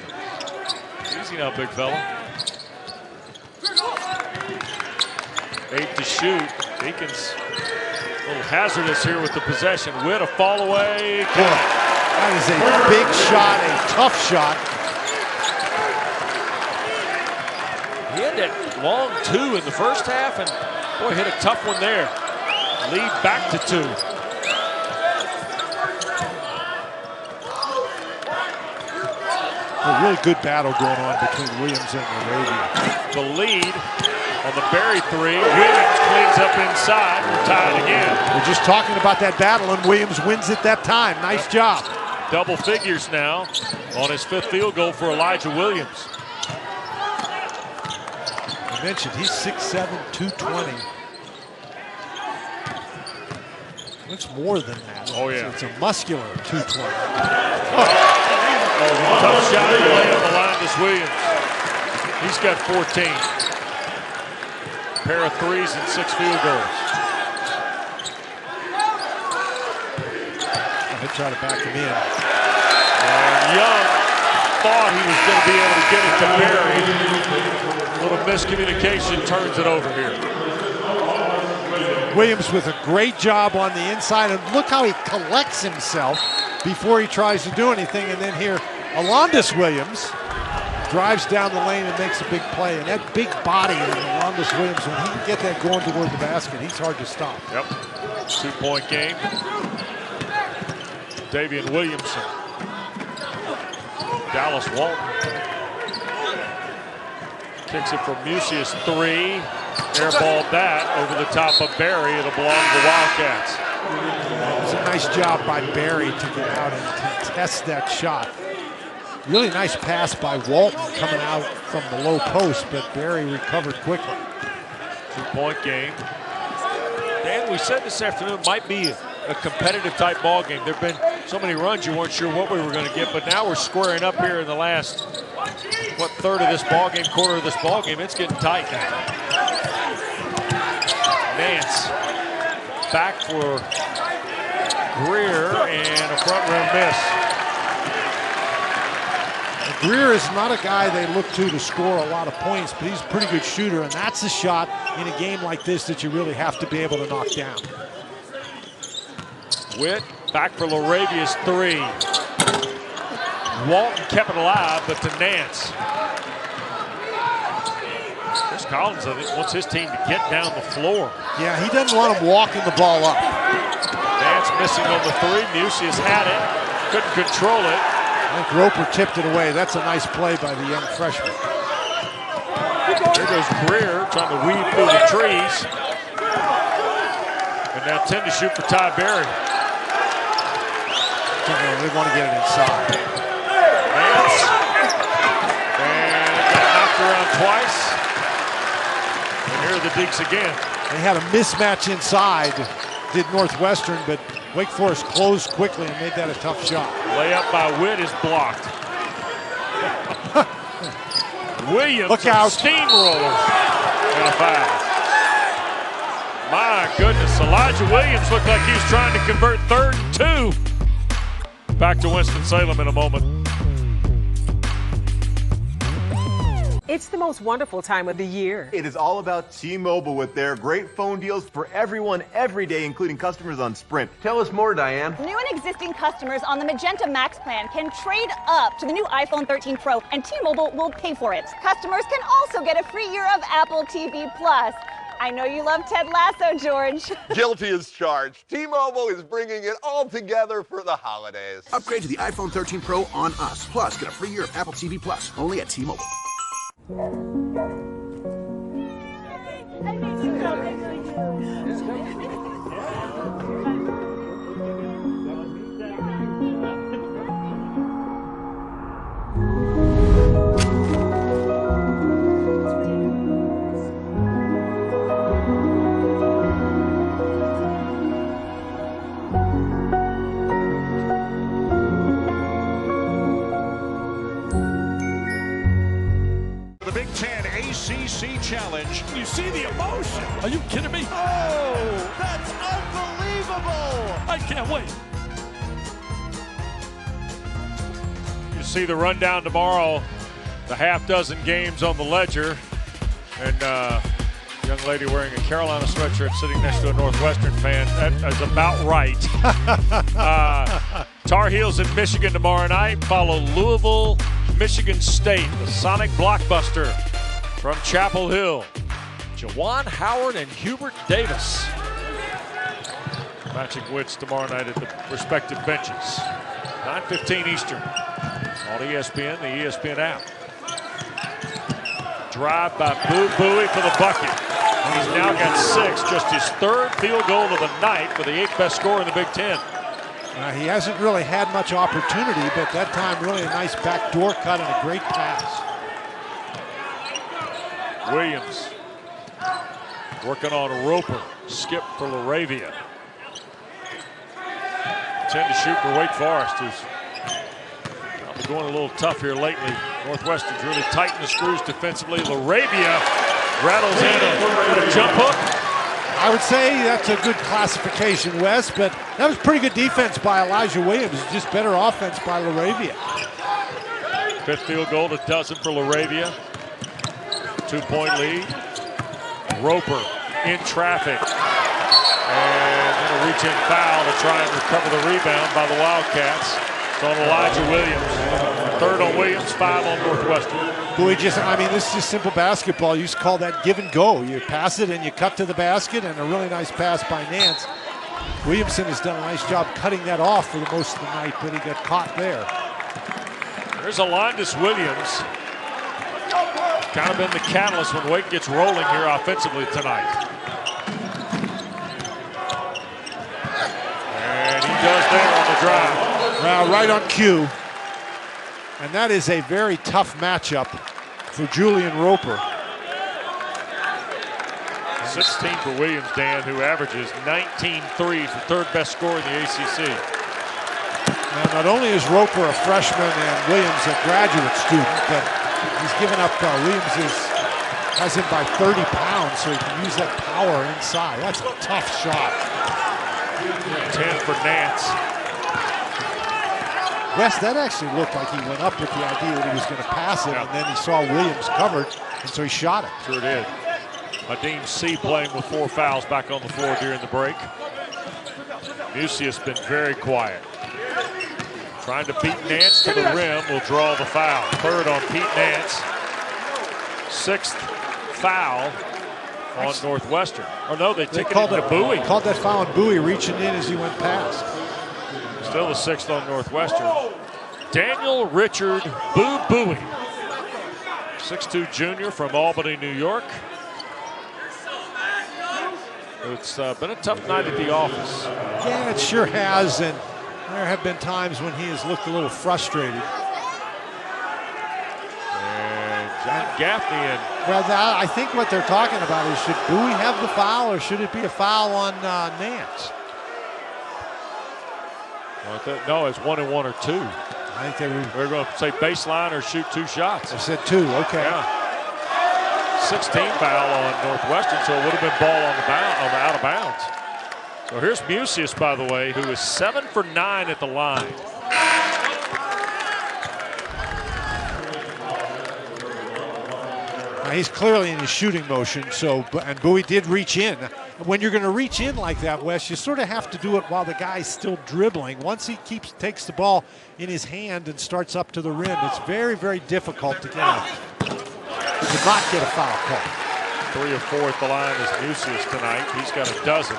Easy now, big fella. 8 to shoot. Deacons a little hazardous here with the possession. Witt, a fall away. That is a big shot, a tough shot. He had that long 2 in the first half, and boy, hit a tough one there. Lead back to 2. A really good battle going on between Williams and LaRavia. The lead on the Berry 3. Williams cleans up inside. We're tied again. We're just talking about that battle, and Williams wins it that time. Nice job. Double figures now on his 5th field goal for Elyjah Williams. I mentioned he's 6'7", 220. Looks more than that. Oh, yeah. It's a muscular 220. Tough shot to lay on Alondas Williams. He's got 14. Pair of 3s and 6 field goals. They try to back him in. And Young thought he was going to be able to get it to Berry. A little miscommunication turns it over here. Williams with a great job on the inside, and look how he collects himself before he tries to do anything. And then here, Alondas Williams drives down the lane and makes a big play. And that big body of Alondas Williams, when he can get that going toward the basket, he's hard to stop. Yep. 2-point game. Davian Williamson. Dallas Walton. Kicks it from Musius 3. Airballed that over the top of Berry. It'll belong to the Wildcats. It was a nice job by Berry to get out and contest that shot. Really nice pass by Walton coming out from the low post, but Berry recovered quickly. 2-point game. Dan, we said this afternoon might be a competitive type ball game. There have been so many runs you weren't sure what we were going to get, but now we're squaring up here in the last, third of this ball game, quarter of this ball game. It's getting tight now. Nance back for Greer, and a front rim miss. Greer is not a guy they look to score a lot of points, but he's a pretty good shooter, and that's a shot in a game like this that you really have to be able to knock down. Witt back for Laravia's three. Walton kept it alive, but to Nance. Chris Collins, I think, wants his team to get down the floor. Yeah, he doesn't want them walking the ball up. Nance missing on the three. Musius had it, couldn't control it. I think Roper tipped it away. That's a nice play by the young freshman. There goes Greer trying to weave through the trees. And now 10 to shoot for Ty Berry. They want to get it inside. Nance. And got knocked around twice. And here are the Deeks again. They had a mismatch inside, did Northwestern, but Wake Forest closed quickly and made that a tough shot. Layup by Witt is blocked. Williams, look out. Steamroller, and a foul. My goodness, Elijah Williams looked like he was trying to convert 3rd and 2. Back to Winston-Salem in a moment. It's the most wonderful time of the year. It is all about T-Mobile with their great phone deals for everyone every day, including customers on Sprint. Tell us more, Diane. New and existing customers on the Magenta Max plan can trade up to the new iPhone 13 Pro, and T-Mobile will pay for it. Customers can also get a free year of Apple TV Plus. I know you love Ted Lasso, George. Guilty as charged. T-Mobile is bringing it all together for the holidays. Upgrade to the iPhone 13 Pro on us. Plus, get a free year of Apple TV Plus, only at T-Mobile. ACC Challenge. You see the emotion. Are you kidding me? Oh, that's unbelievable. I can't wait. You see the rundown tomorrow, the half-dozen games on the ledger, and young lady wearing a Carolina sweatshirt sitting next to a Northwestern fan. That is about right. Tar Heels in Michigan tomorrow night. Follow Louisville, Michigan State, the Sonic blockbuster from Chapel Hill. Jawan Howard and Hubert Davis matching wits tomorrow night at the respective benches. 9:15 Eastern on ESPN, the ESPN app. Drive by Bowie for the bucket. He's now got 6, just his 3rd field goal of the night for the 8th best scorer in the Big Ten. He hasn't really had much opportunity, but that time really a nice backdoor cut and a great pass. Williams working on Roper. Skip for Laravia. 10 to shoot for Wake Forest, who's probably going a little tough here lately. Northwestern's really tightened the screws defensively. Laravia rattles in a jump hook. I would say that's a good classification, Wes, but that was pretty good defense by Elijah Williams. Just better offense by Laravia. 5th field goal, a dozen for Laravia. 2-point lead. Roper in traffic. And then a reach-in foul to try and recover the rebound by the Wildcats. It's on Elijah Williams. 3rd on Williams, 5 on Northwestern. This is just simple basketball. You just call that give and go. You pass it and you cut to the basket, and a really nice pass by Nance. Williamson has done a nice job cutting that off for the most of the night, but he got caught there. There's Alondis Williams. Kind of been the catalyst when Wake gets rolling here offensively tonight. And he does there on the drive. Well, right on cue. And that is a very tough matchup for Julian Roper. 16 for Williams, Dan, who averages 19 threes, the 3rd best scorer in the ACC. Now, not only is Roper a freshman and Williams a graduate student, but he's given up, Williams has him by 30 pounds, so he can use that power inside. That's a tough shot. 10 for Nance. Wes, that actually looked like he went up with the idea that he was going to pass it, and then he saw Williams covered, and so he shot it. Sure did. Nadim C playing with 4 fouls back on the floor during the break. Musius been very quiet. Trying to beat Nance to the rim, will draw the foul. 3rd on Pete Nance. 6th foul on Northwestern. Oh no, they called it to Bowie. Called that foul on Bowie reaching in as he went past. Still the 6th on Northwestern. Daniel Richard Boo Bowie. 6'2" junior from Albany, New York. It's been a tough night at the office. Yeah, it sure has, and there have been times when he has looked a little frustrated. And John Gaffney and well, I think what they're talking about is, should Bowie have the foul, or should it be a foul on Nance? No, it's 1 and 1 or 2. I think they're going to say baseline or shoot 2 shots. I said 2. Okay. Yeah. 16 foul on Northwestern, so it would have been ball on the out of bounds. So here's Musius, by the way, who is 7 for 9 at the line. He's clearly in his shooting motion, and Bowie did reach in. When you're going to reach in like that, Wes, you sort of have to do it while the guy's still dribbling. Once he takes the ball in his hand and starts up to the rim, it's very, very difficult to not get a foul call. 3 of 4 at the line is Musius tonight. He's got a dozen.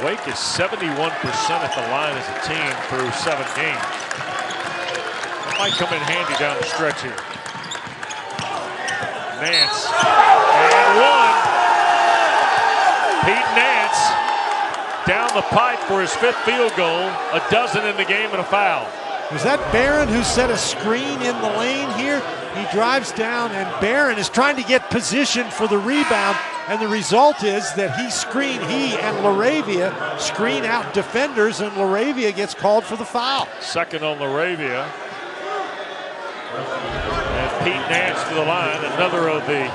Wake is 71% at the line as a team through 7 games. That might come in handy down the stretch here. Nance, and 1. Pete Nance down the pipe for his 5th field goal, a dozen in the game and a foul. Was that Barron who set a screen in the lane here? He drives down, and Barron is trying to get position for the rebound, and the result is that he and LaRavia screen out defenders, and LaRavia gets called for the foul. 2nd on LaRavia. And Pete Nance to the line, another of the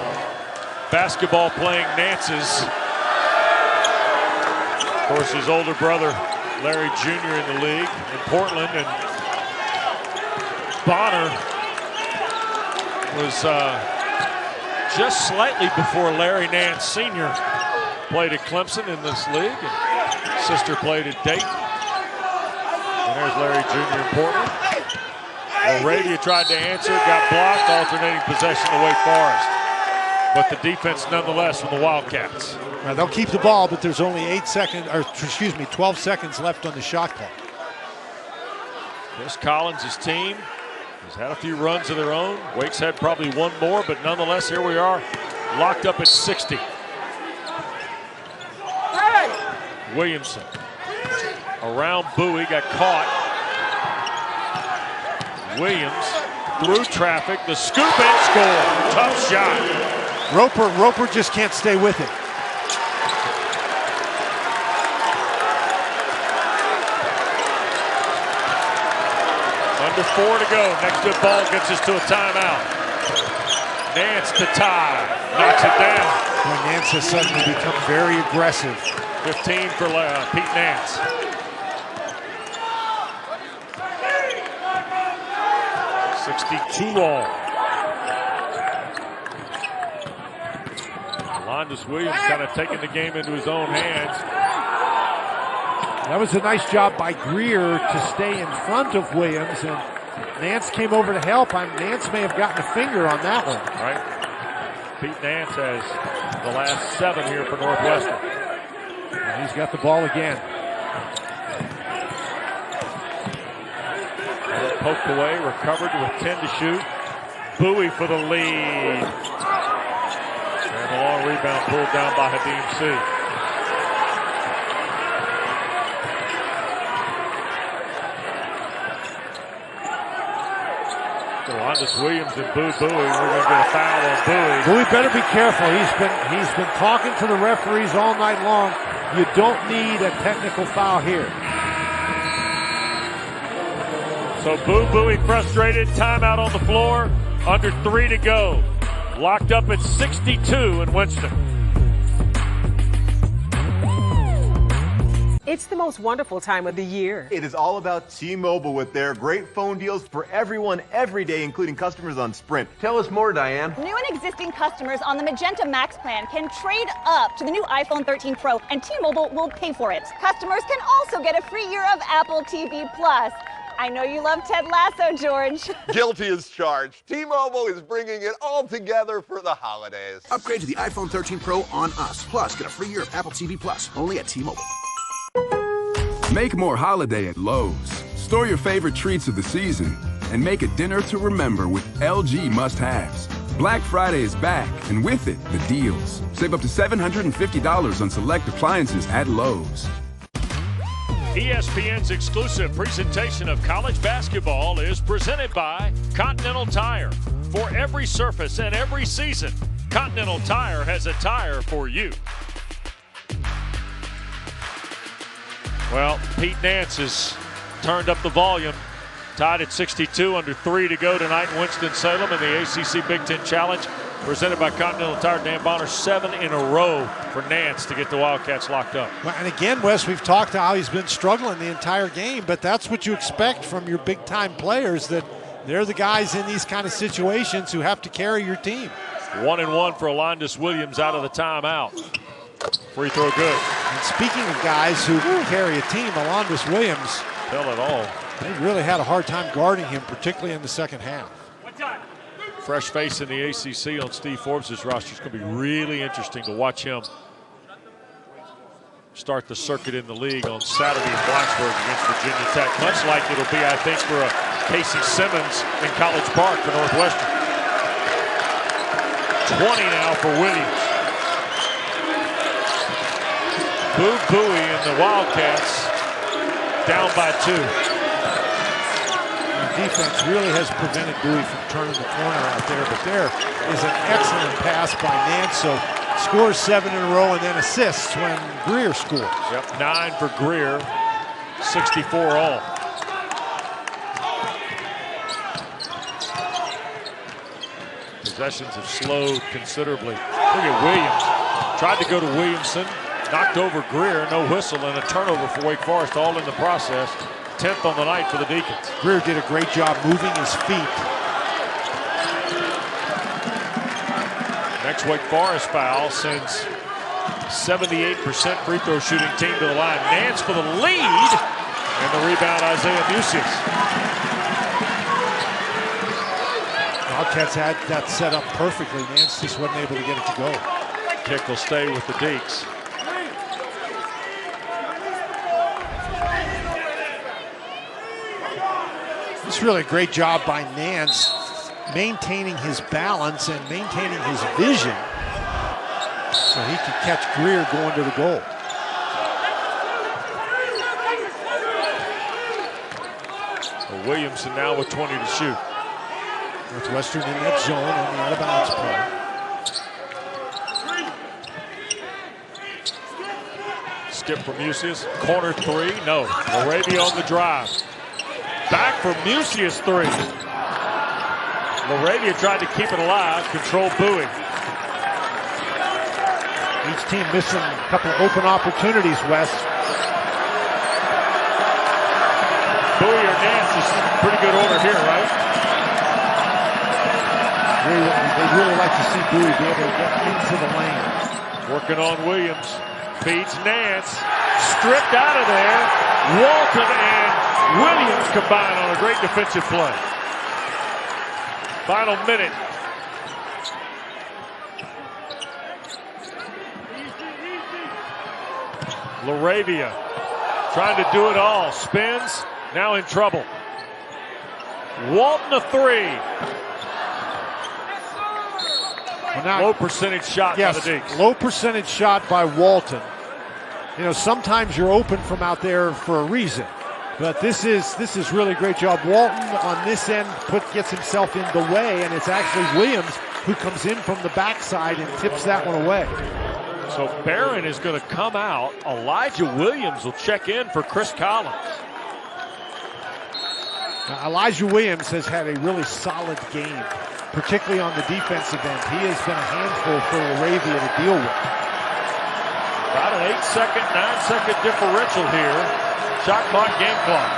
basketball-playing Nances. Of course, his older brother, Larry Jr. in the league in Portland, and Bonner was just slightly before Larry Nance Sr. played at Clemson in this league. And sister played at Dayton. And there's Larry Jr. in Portland. LaRavia tried to answer, got blocked, alternating possession to Wake Forest. But the defense nonetheless from the Wildcats. Now they'll keep the ball, but there's only 12 seconds left on the shot clock. Chris Collins' team has had a few runs of their own. Wake's had probably one more, but nonetheless, here we are, locked up at 60. Williamson around Bowie, got caught. Williams through traffic, the scoop and score. Tough shot. Roper just can't stay with it. Under 4 to go. Next good ball gets us to a timeout. Nance to tie. Knocks it down. Well, Nance has suddenly become very aggressive. 15 for Pete Nance. $62 all. Alondas Williams kind of taking the game into his own hands. That was a nice job by Greer to stay in front of Williams, and Nance came over to help. Nance may have gotten a finger on that one. Right. Pete Nance has the last 7 here for Northwestern. And he's got the ball again. Poked away, recovered with 10 to shoot. Bowie for the lead. And the long rebound pulled down by Nadim C. Alondas Williams and Bowie. We're going to get a foul on Bowie. Bowie better be careful. He's been talking to the referees all night long. You don't need a technical foul here. So Bowie frustrated. Timeout on the floor. Under 3 to go. Locked up at 62 in Winston. It's the most wonderful time of the year. It is all about T-Mobile with their great phone deals for everyone every day, including customers on Sprint. Tell us more, Diane. New and existing customers on the Magenta Max plan can trade up to the new iPhone 13 Pro, and T-Mobile will pay for it. Customers can also get a free year of Apple TV Plus. I know you love Ted Lasso, George. Guilty as charged. T-Mobile is bringing it all together for the holidays. Upgrade to the iPhone 13 Pro on us. Plus, get a free year of Apple TV Plus, only at T-Mobile. Make more holiday at Lowe's. Store your favorite treats of the season and make a dinner to remember with LG must-haves. Black Friday is back, and with it, the deals. Save up to $750 on select appliances at Lowe's. ESPN's exclusive presentation of college basketball is presented by Continental Tire. For every surface and every season, Continental Tire has a tire for you. Well, Pete Nance has turned up the volume. Tied at 62, under 3 to go tonight in Winston-Salem in the ACC Big Ten Challenge. Presented by Continental Tire. Dan Bonner, 7 in a row for Nance to get the Wildcats locked up. Well, and again, Wes, we've talked how he's been struggling the entire game, but that's what you expect from your big-time players, that they're the guys in these kind of situations who have to carry your team. 1-1 for Alondis Williams out of the timeout. Free throw good. And speaking of guys who carry a team, Alondis Williams, tell it all. They really had a hard time guarding him, particularly in the second half. Fresh face in the ACC on Steve Forbes' roster. It's going to be really interesting to watch him start the circuit in the league on Saturday in Blacksburg against Virginia Tech. Much like it'll be, I think, for a Casey Simmons in College Park for Northwestern. 20 now for Williams. Boo Buie and the Wildcats down by 2. The defense really has prevented Buie from turning the corner out there, but there is an excellent pass by Nance. So scores 7 in a row and then assists when Greer scores. Yep, 9 for Greer, 64 all. Possessions have slowed considerably. Look at Williams. Tried to go to Williamson. Knocked over Greer, no whistle, and a turnover for Wake Forest, all in the process. 10th on the night for the Deacons. Greer did a great job moving his feet. Next Wake Forest foul sends 78% free throw shooting team to the line. Nance for the lead, and the rebound, Isaiah Musius. Wildcats had that set up perfectly. Nance just wasn't able to get it to go. Kick will stay with the Deacs. It's really a great job by Nance maintaining his balance and maintaining his vision so he could catch Greer going to the goal. Well, Williamson now with 20 to shoot. Northwestern in that zone on the out-of-bounds play. Skip from Musius. Corner 3, no. Laravia on the drive. Back for Musius 3. Laravia tried to keep it alive, control Buie. Each team missing a couple of open opportunities, Wes. Buie or Nance is in pretty good order here, right? They really like to see Buie be able to get into the lane. Working on Williams. Feeds Nance. Stripped out of there. Walton and Williams combine on a great defensive play. Final minute. Laravia trying to do it all. Spins, now in trouble. Walton a 3. Well, now, low percentage shot by the Deacs. Low percentage shot by Walton. You know, sometimes you're open from out there for a reason. But this is really a great job. Walton on this end gets himself in the way, and it's actually Williams who comes in from the backside and tips that one away. So Barron is going to come out. Elijah Williams will check in for Chris Collins. Now, Elijah Williams has had a really solid game, particularly on the defensive end. He has been a handful for Laravia to deal with. About an 8-second, 9-second differential here. Shot clock, game clock.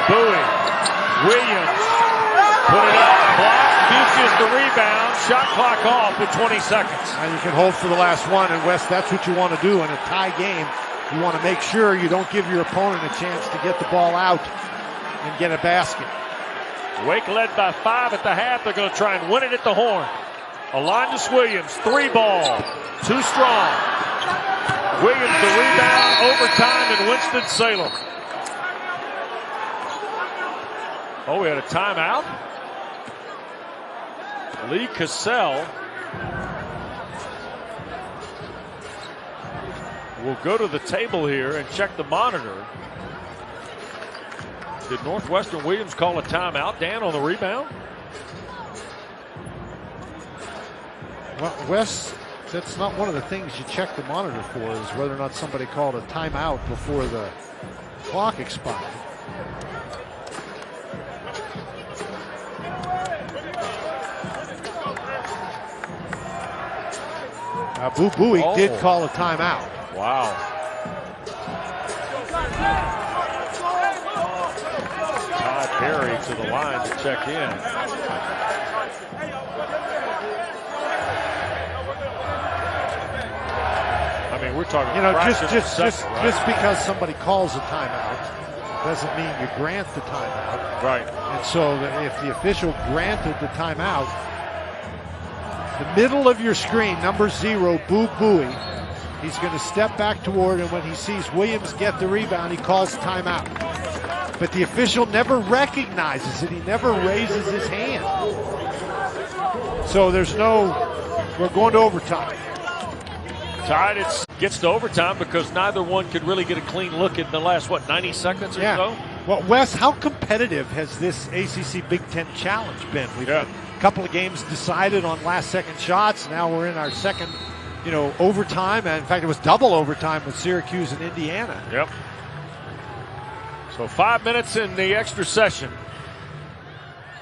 Bowie, Williams, put it up, block, Buches the rebound, shot clock off with 20 seconds. And you can hold for the last one, and Wes, that's what you want to do in a tie game. You want to make sure you don't give your opponent a chance to get the ball out and get a basket. Wake led by 5 at the half. They're going to try and win it at the horn. Elyjah Williams, 3 ball, too strong. Williams the rebound, overtime, and Winston-Salem. Oh, we had a timeout. Lee Cassell will go to the table here and check the monitor. Did Northwestern Williams call a timeout? Dan on the rebound. Well, Wes, that's not one of the things you check the monitor for, is whether or not somebody called a timeout before the clock expired. Boo Bowie did call a timeout. Wow. Todd Perry to the line to check in. I mean, we're talking, just because somebody calls a timeout doesn't mean you grant the timeout. Right. And so if the official granted the timeout, the middle of your screen, number 0, Boo Bowie, he's going to step back toward, and when he sees Williams get the rebound, he calls timeout. But the official never recognizes it. He never raises his hand. So we're going to overtime. Tied, it gets to overtime because neither one could really get a clean look at the last, 90 seconds or so? Well, Wes, how competitive has this ACC Big Ten Challenge been? We've had a couple of games decided on last-second shots. Now we're in our second, overtime. And in fact, it was double overtime with Syracuse and Indiana. Yep. So 5 minutes in the extra session.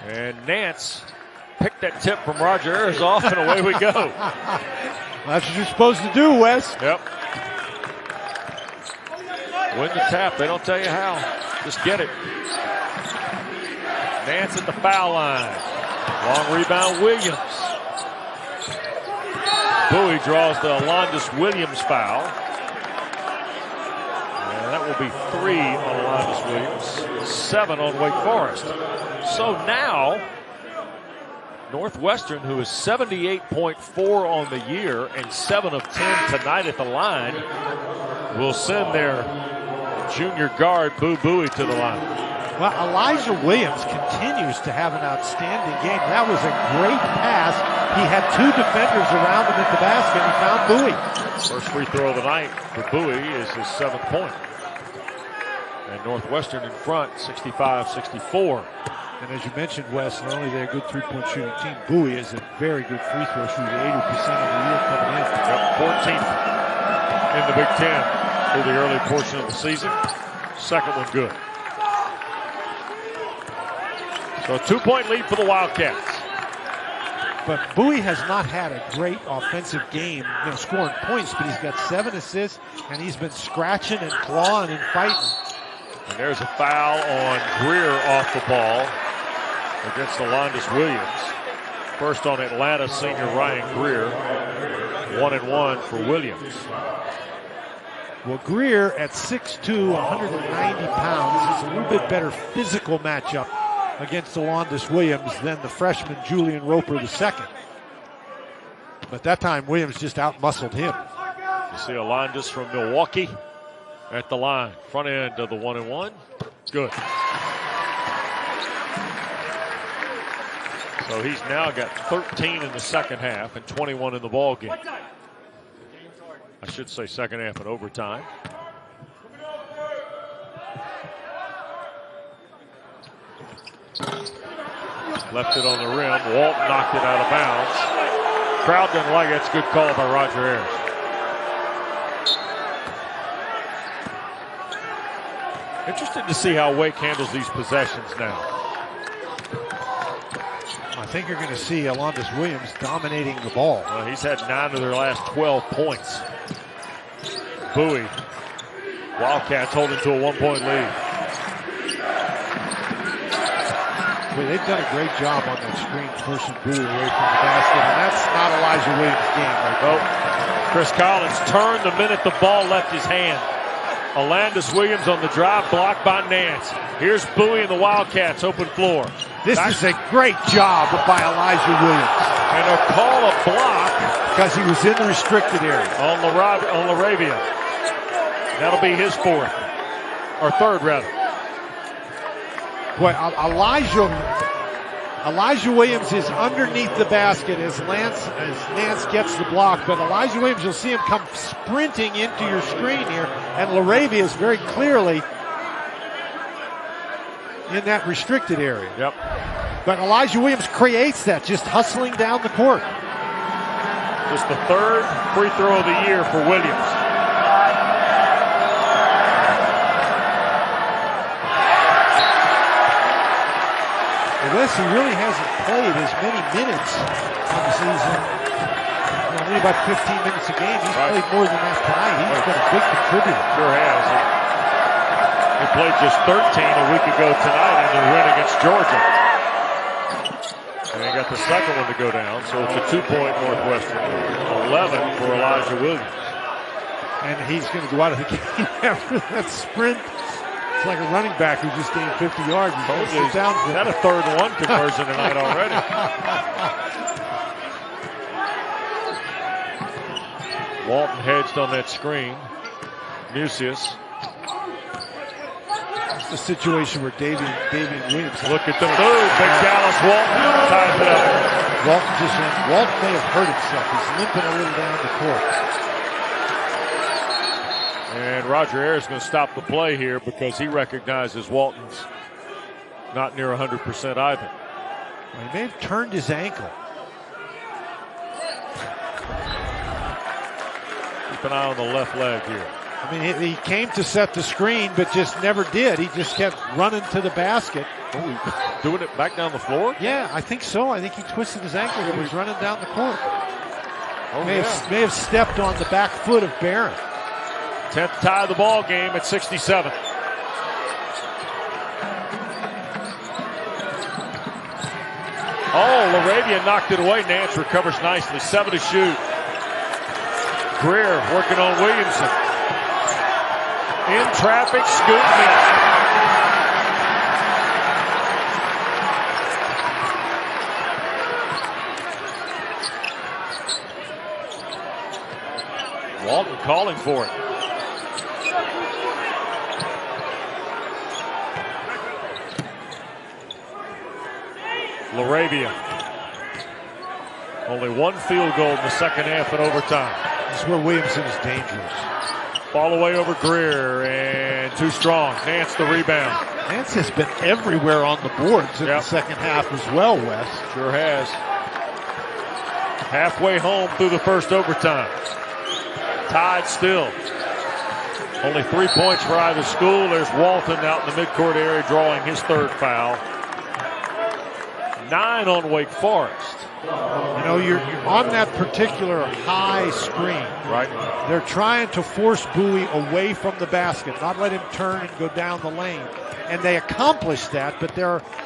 And Nance picked that tip from Roger Ayers off, and away we go. That's what you're supposed to do, Wes. Yep. Win the tap. They don't tell you how. Just get it. Nance at the foul line. Long rebound, Williams. Bowie draws the Elyjah Williams foul. And that will be 3 on Elyjah Williams, 7 on Wake Forest. So now, Northwestern, who is 78.4 on the year and 7 of 10 tonight at the line, will send their junior guard, Boo Bowie, to the line. Well, Elyjah Williams continues to have an outstanding game. That was a great pass. He had 2 defenders around him at the basket. He found Bowie. First free throw of the night for Bowie is his 7th point. And Northwestern in front, 65-64. And as you mentioned, Wes, not only are they a good three-point shooting team, Bowie is a very good free throw shooter, 80% of the year coming in. Yep, 14th in the Big Ten through the early portion of the season. Second one good. So a 2-point lead for the Wildcats. But Bowie has not had a great offensive game, scoring points, but he's got 7 assists, and he's been scratching and clawing and fighting. And there's a foul on Greer off the ball against Elyjah Williams. First on Atlanta senior Ryan Greer. 1-1 for Williams. Well, Greer at 6'2", 190 pounds is a little bit better physical matchup against Elyjah Williams than the freshman Julian Roper II. But that time Williams just outmuscled him. You see Elyjah from Milwaukee at the line. Front end of the 1-1. Good. So he's now got 13 in the second half and 21 in the ball game. I should say second half and overtime. Left it on the rim. Walt knocked it out of bounds. Crowd didn't like it. It's a good call by Roger Ayers. Interested to see how Wake handles these possessions now. I think you're going to see Alondis Williams dominating the ball. Well, he's had 9 of their last 12 points. Bowie. Wildcats holding to a 1-point lead. Well, they've done a great job on that screen, forcing Bowie away from the basket, and that's not Elyjah Williams' game right there. Chris Collins turned the minute the ball left his hand. Alondis Williams on the drive, blocked by Nance. Here's Bowie and the Wildcats, open floor. This is a great job by Elyjah Williams. And they'll call a block. Because he was in the restricted area. On LaRavia. That'll be his fourth. Or third, rather. Boy, Elyjah Williams is underneath the basket as Nance gets the block, but Elyjah Williams, you'll see him come sprinting into your screen here, and LaRavia is very clearly in that restricted area. Yep. But Elyjah Williams creates that, just hustling down the court. Just the third free throw of the year for Williams. Wesley really hasn't played as many minutes on the season. Only about 15 minutes a game. He's played more than that tonight. He's been a big contributor. Sure has. He played just 13 a week ago tonight in the win against Georgia. And he got the second one to go down, so it's a 2-point Northwestern. 11 for Elyjah Williams. And he's going to go out of the game after that sprint. It's like a running back who just gained 50 yards. He's had a 3rd and 1 conversion tonight already. Walton hedged on that screen. Musius. It's a situation where Davian Williams. Look at the move. Big Dallas Walton ties it up. Walton may have hurt himself. He's limping a little down the court. And Roger Ayers is going to stop the play here because he recognizes Walton's not near 100% either. Well, he may have turned his ankle. Keep an eye on the left leg here. I mean, he came to set the screen, but just never did. He just kept running to the basket. Oh, doing it back down the floor? Yeah, I think so. I think he twisted his ankle when he was running down the court. May have stepped on the back foot of Barron. 10th tie of the ball game at 67. Oh, LaRavia knocked it away. Nance recovers nicely. 7 to shoot. Greer working on Williamson. In traffic, scoop missed. Walton calling for it. LaRavia. Only 1 field goal in the second half and overtime. This is where Williamson is dangerous. Ball away over Greer and too strong. Nance the rebound. Nance has been everywhere on the boards in the second half as well, Wes. Sure has. Halfway home through the first overtime. Tied still. Only 3 points for either school. There's Walton out in the midcourt area drawing his 3rd foul. 9 on Wake Forest. You know, you're on that particular high screen. Right. They're trying to force Bowie away from the basket, not let him turn and go down the lane. And they accomplish that, but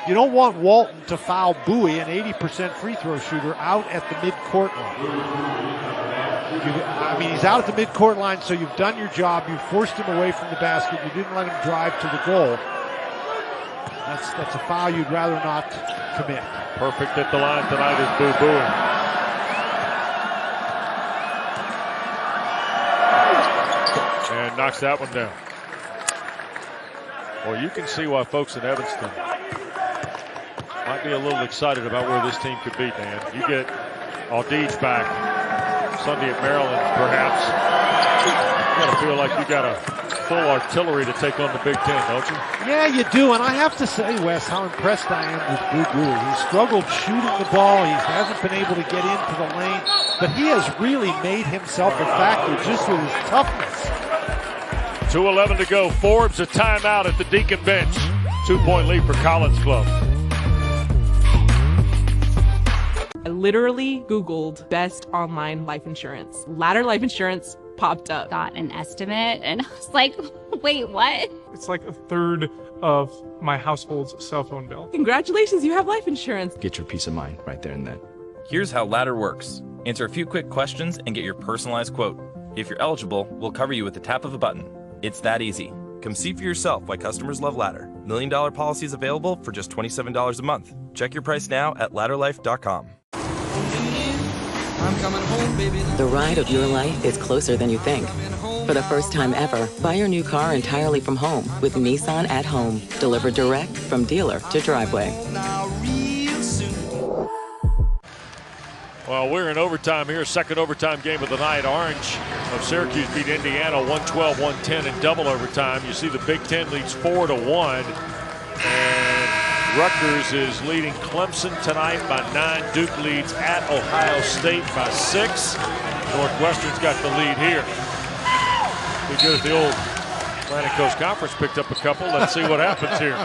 you don't want Walton to foul Bowie, an 80% free throw shooter, out at the midcourt line. I mean, he's out at the midcourt line, so you've done your job. You forced him away from the basket. You didn't let him drive to the goal. That's a foul you'd rather not commit. Perfect at the line tonight is Boo Bowie. And knocks that one down. Well, you can see why folks in Evanston might be a little excited about where this team could be, Dan. You get Aldeej back Sunday at Maryland, perhaps. You got to feel like you got a full artillery to take on the Big Ten, don't you? Yeah, you do. And I have to say, Wes, how impressed I am with Boo Bowie. He struggled shooting the ball. He hasn't been able to get into the lane. But he has really made himself a factor just with his toughness. 2:11 to go. Forbes a timeout at the Deacon bench. 2-point lead for Collins Club. I literally Googled best online life insurance. Ladder Life Insurance popped up. Got an estimate, and I was like, wait, what? It's like a third of my household's cell phone bill. Congratulations, you have life insurance. Get your peace of mind right there and then. Here's how Ladder works. Answer a few quick questions and get your personalized quote. If you're eligible, we'll cover you with the tap of a button. It's that easy. Come see for yourself why customers love Ladder. $1 Million policies available for just $27 a month. Check your price now at ladderlife.com. I'm coming home, baby. The ride of your life is closer than you think. For the first time ever, buy your new car entirely from home with Nissan at Home. Delivered direct from dealer to driveway. Well, we're in overtime here, second overtime game of the night. Orange of Syracuse beat Indiana 112-110 in double overtime. You see the Big Ten leads 4-1. And Rutgers is leading Clemson tonight by 9. Duke leads at Ohio State by 6. Northwestern's got the lead here. We good at the old Atlantic Coast Conference, picked up a couple. Let's see what happens here.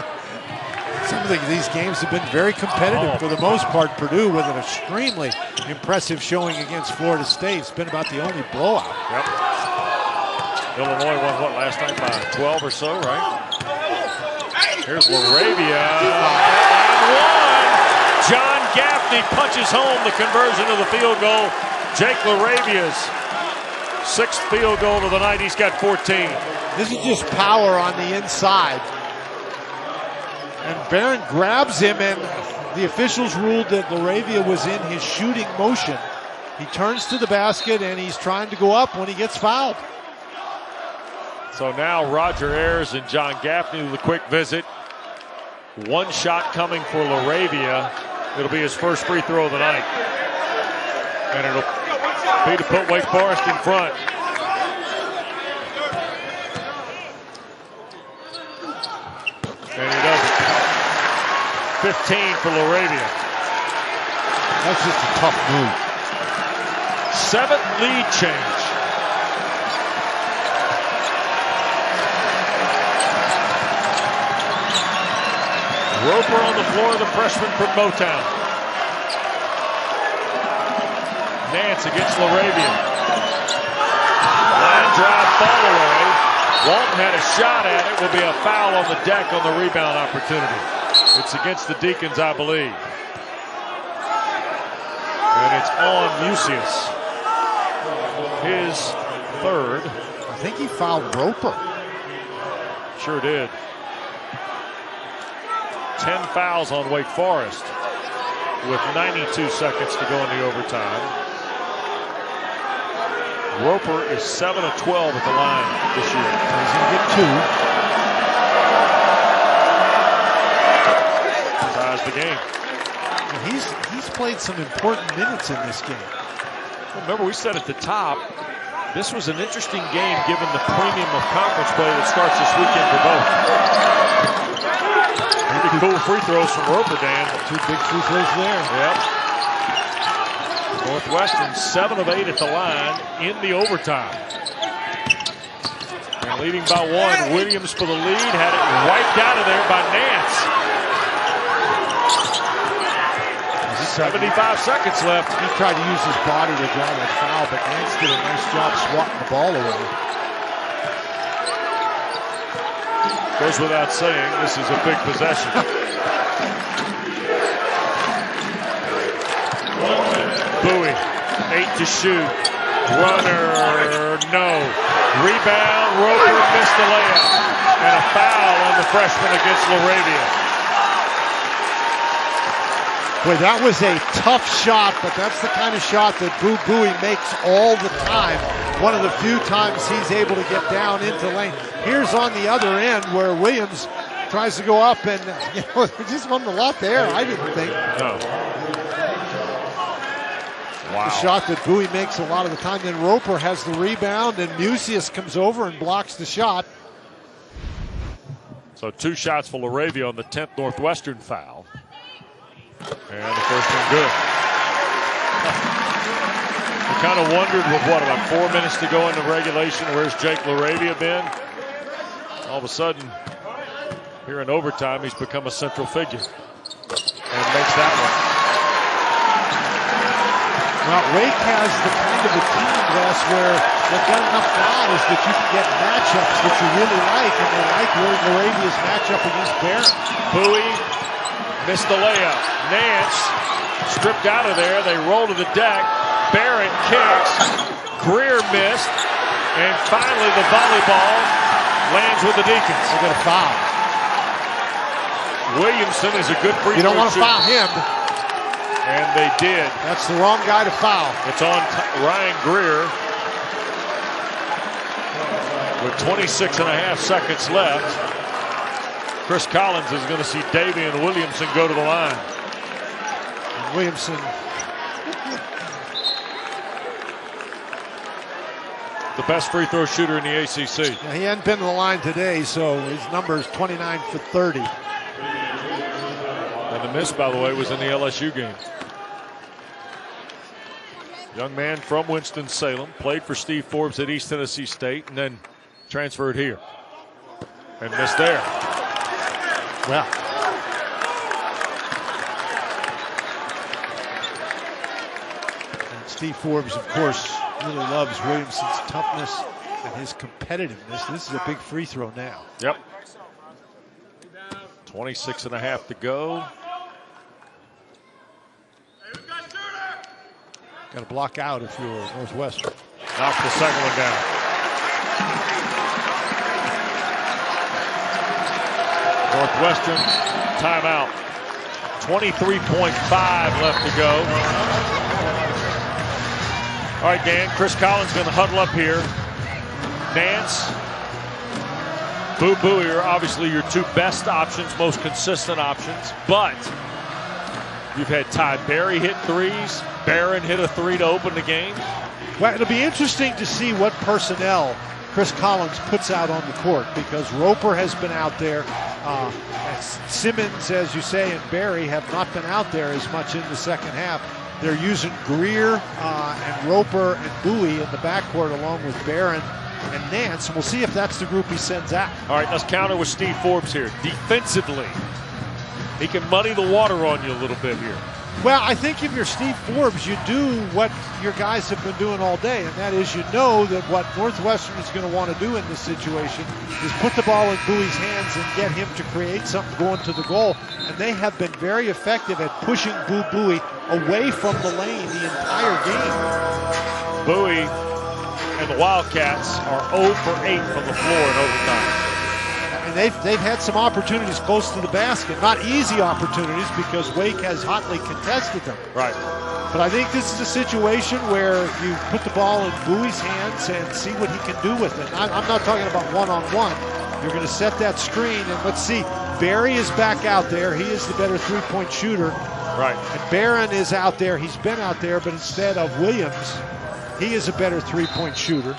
Some of these games have been very competitive for the most part. Purdue with an extremely impressive showing against Florida State. It's been about the only blowout. Yep. Illinois won what last night by 12 or so, right? Here's Laravia. And one. John Gaffney punches home the conversion of the field goal. Jake Laravia's 6th field goal of the night. He's got 14. This is just power on the inside. And Barron grabs him, and the officials ruled that Laravia was in his shooting motion. He turns to the basket, and he's trying to go up when he gets fouled. So now Roger Ayers and John Gaffney with a quick visit. One shot coming for Laravia. It'll be his first free throw of the night. And it'll be to put Wake Forest in front. And he does it. 15 for Laravia. That's just a tough move. 7th lead change. Roper on the floor, the freshman from Motown. Nance against Laravia. Line drive, ball away. Walton had a shot at it. Will be a foul on the deck on the rebound opportunity. It's against the Deacons, I believe. And it's on Mucius. His 3rd. I think he fouled Roper. Sure did. 10 fouls on Wake Forest with 92 seconds to go in the overtime. Roper is 7 of 12 at the line this year. He's going to get 2. Ties the game. And he's played some important minutes in this game. Well, remember, we said at the top, this was an interesting game given the premium of conference play that starts this weekend for both. Pretty cool free throws from Roper, Dan. 2 big free throws there. Yep. Northwestern 7 of 8 at the line in the overtime. And leading by 1. Williams for the lead. Had it wiped out of there by Nance. 75 seconds left. He tried to use his body to draw that foul, but Nance did a nice job swatting the ball away. Goes without saying, this is a big possession. Bowie, 8 to shoot. Runner, no. Rebound, Roper missed the layup. And a foul on the freshman against Laravia. Boy, that was a tough shot, but that's the kind of shot that Bowie makes all the time. One of the few times he's able to get down into lane. Here's on the other end where Williams tries to go up, and there just wasn't a lot there, I didn't think. No. Wow. The shot that Bowie makes a lot of the time. Then Roper has the rebound, and Mucius comes over and blocks the shot. So 2 shots for Laravia on the 10th Northwestern foul. And the first one good. We kind of wondered with about 4 minutes to go into regulation, where's Jake Laravia been? All of a sudden, here in overtime, he's become a central figure. And makes that Well, Wake has the kind of a team, Wes, where they've got enough guys that you can get matchups that you really like, and they like Laravia's matchup against Barron. Bowie missed the layup. Nance stripped out of there. They roll to the deck. Barrett kicks. Greer missed. And finally the volleyball lands with the Deacons. They get a foul. Williamson is a good free throw. You don't want to foul him. And they did. That's the wrong guy to foul. It's on Ryan Greer with 26.5 seconds left. Chris Collins is going to see Davian Williamson go to the line. And Williamson, the best free throw shooter in the ACC. Yeah, he hadn't been to the line today, so his number is 29 for 30. And the miss, by the way, was in the LSU game. Young man from Winston-Salem, played for Steve Forbes at East Tennessee State, and then transferred here. And missed there. Well. And Steve Forbes, of course, really loves Williamson's toughness and his competitiveness. This is a big free throw now. Yep. 26.5 to go. Got to block out if you're Northwestern. Knock the second one down. Northwestern timeout. 23.5 left to go. All right, Dan, Chris Collins going to huddle up here. Nance, Boo Buie are obviously your two best options, most consistent options, but you've had Ty Berry hit threes. Barron hit a three to open the game. Well, it'll be interesting to see what personnel Chris Collins puts out on the court, because Roper has been out there. Simmons, as you say, and Berry have not been out there as much in the second half. They're using Greer and Roper and Bowie in the backcourt along with Barron and Nance. And we'll see if that's the group he sends out. All right, let's counter with Steve Forbes here. Defensively, he can muddy the water on you a little bit here. Well, I think if you're Steve Forbes, you do what your guys have been doing all day, and that is, you know that what Northwestern is going to want to do in this situation is put the ball in Bowie's hands and get him to create something going to the goal. And they have been very effective at pushing Boo Buie away from the lane the entire game. Bowie and the Wildcats are 0 for 8 from the floor in overtime. And they've had some opportunities close to the basket. Not easy opportunities, because Wake has hotly contested them. Right. But I think this is a situation where you put the ball in Bowie's hands and see what he can do with it. I'm not talking about one-on-one. You're going to set that screen, and let's see. Barry is back out there. He is the better three-point shooter. Right. And Barron is out there. He's been out there, but instead of Williams, he is a better three-point shooter.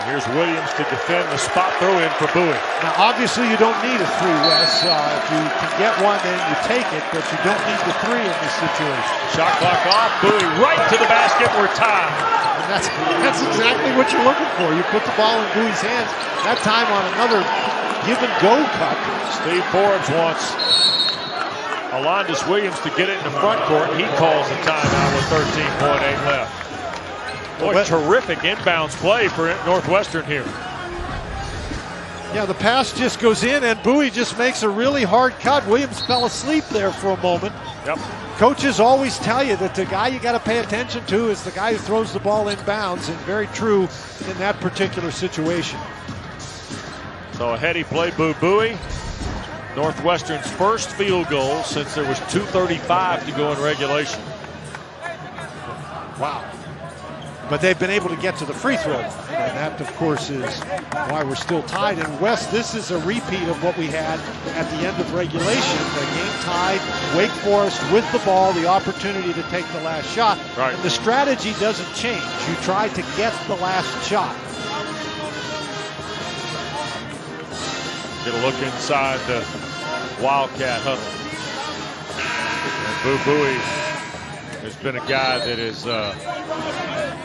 Here's Williams to defend the spot throw in for Bowie. Now, obviously, you don't need a three, Wes. If you can get one, then you take it, but you don't need the three in this situation. Shot clock off. Bowie right to the basket. We're tied. And that's exactly what you're looking for. You put the ball in Bowie's hands. That time on another give-and-go cut. Steve Forbes wants Alondas Williams to get it in the front court. He calls the timeout with 13.8 left. Boy, terrific inbounds play for Northwestern here. Yeah, the pass just goes in, and Bowie just makes a really hard cut. Williams fell asleep there for a moment. Yep. Coaches always tell you that the guy you got to pay attention to is the guy who throws the ball inbounds, and very true in that particular situation. So a heady play, Boo Buie. Northwestern's first field goal since there was 2:35 to go in regulation. Wow. But they've been able to get to the free throw line, and that, of course, is why we're still tied. And Wes, this is a repeat of what we had at the end of regulation. The game tied, Wake Forest with the ball, the opportunity to take the last shot. Right. And the strategy doesn't change. You try to get the last shot. Get a look inside the Wildcat huddle. And Boo Buie has been a guy that is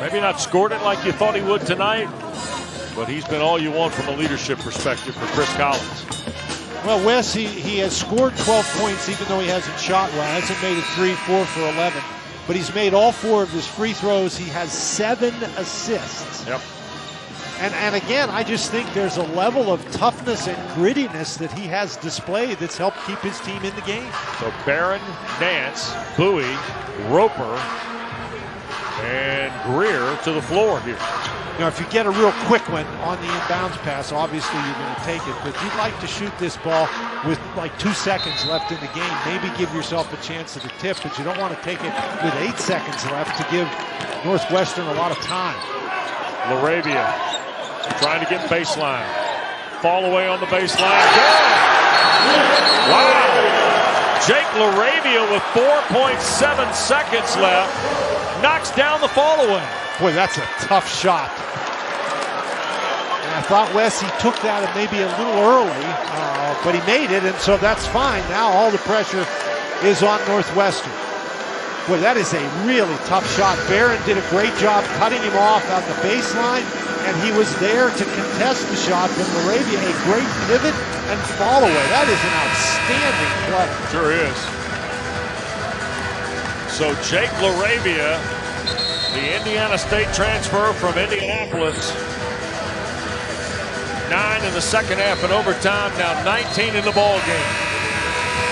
maybe not scored it like you thought he would tonight, but he's been all you want from a leadership perspective for Chris Collins. Well, Wes, he has scored 12 points even though he hasn't shot well. Hasn't made a 3, 4 for 11. but he's made all 4 of his free throws. He has 7 assists. Yep. And again, I just think there's a level of toughness and grittiness that he has displayed that's helped keep his team in the game. So Barron, Nance, Bowie, Roper, and Greer to the floor here. Now, if you get a real quick one on the inbounds pass, obviously you're going to take it. But you'd like to shoot this ball with like 2 seconds left in the game. Maybe give yourself a chance at a tip, but you don't want to take it with 8 seconds left to give Northwestern a lot of time. LaRavia trying to get baseline. Fall away on the baseline. Good! Wow! Jake LaRavia with 4.7 seconds left knocks down the fall away. Boy, that's a tough shot. And I thought, Wes, he took that maybe a little early, but he made it, and so that's fine. Now all the pressure is on Northwestern. Boy, that is a really tough shot. Barron did a great job cutting him off at the baseline, and he was there to contest the shot. But LaRavia, a great pivot and fall away. That is an outstanding play. Sure is. So Jake LaRavia, the Indiana State transfer from Indianapolis, 9 in the second half in overtime, now 19 in the ball game.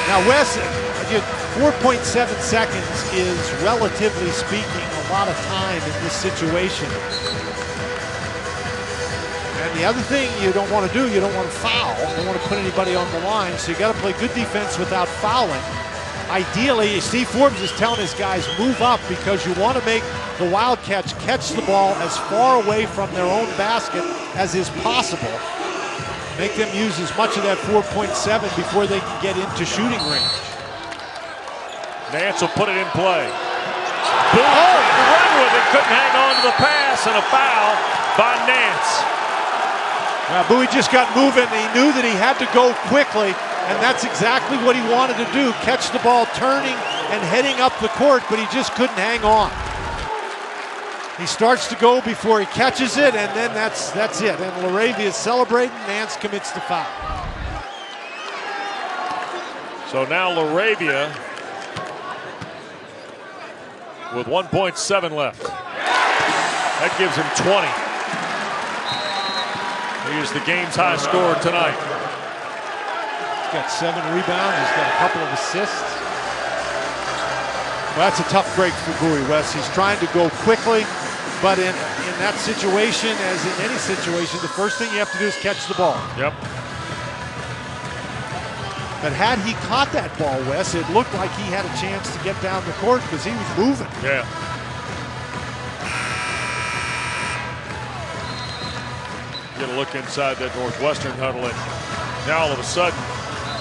Now, Wes, 4.7 seconds is, relatively speaking, a lot of time in this situation. And the other thing you don't want to do, you don't want to foul. You don't want to put anybody on the line, so you got to play good defense without fouling. Ideally, Steve Forbes is telling his guys, move up, because you want to make the Wildcats catch the ball as far away from their own basket as is possible. Make them use as much of that 4.7 before they can get into shooting range. Nance will put it in play. Boom! Run with it, couldn't hang on to the pass, and a foul by Nance. Now, Bowie just got moving. He knew that he had to go quickly, and that's exactly what he wanted to do, catch the ball turning and heading up the court, but he just couldn't hang on. He starts to go before he catches it, and then that's it. And LaRavia is celebrating. Nance commits the foul. So now LaRavia with 1.7 left. That gives him 20. He is the game's high scorer tonight. He's got 7 rebounds. He's got a couple of assists. Well, that's a tough break for Bowie, Wes. He's trying to go quickly, but in that situation, as in any situation, the first thing you have to do is catch the ball. Yep. But had he caught that ball, Wes, it looked like he had a chance to get down the court because he was moving. Yeah. Get a look inside that Northwestern huddle, and now all of a sudden,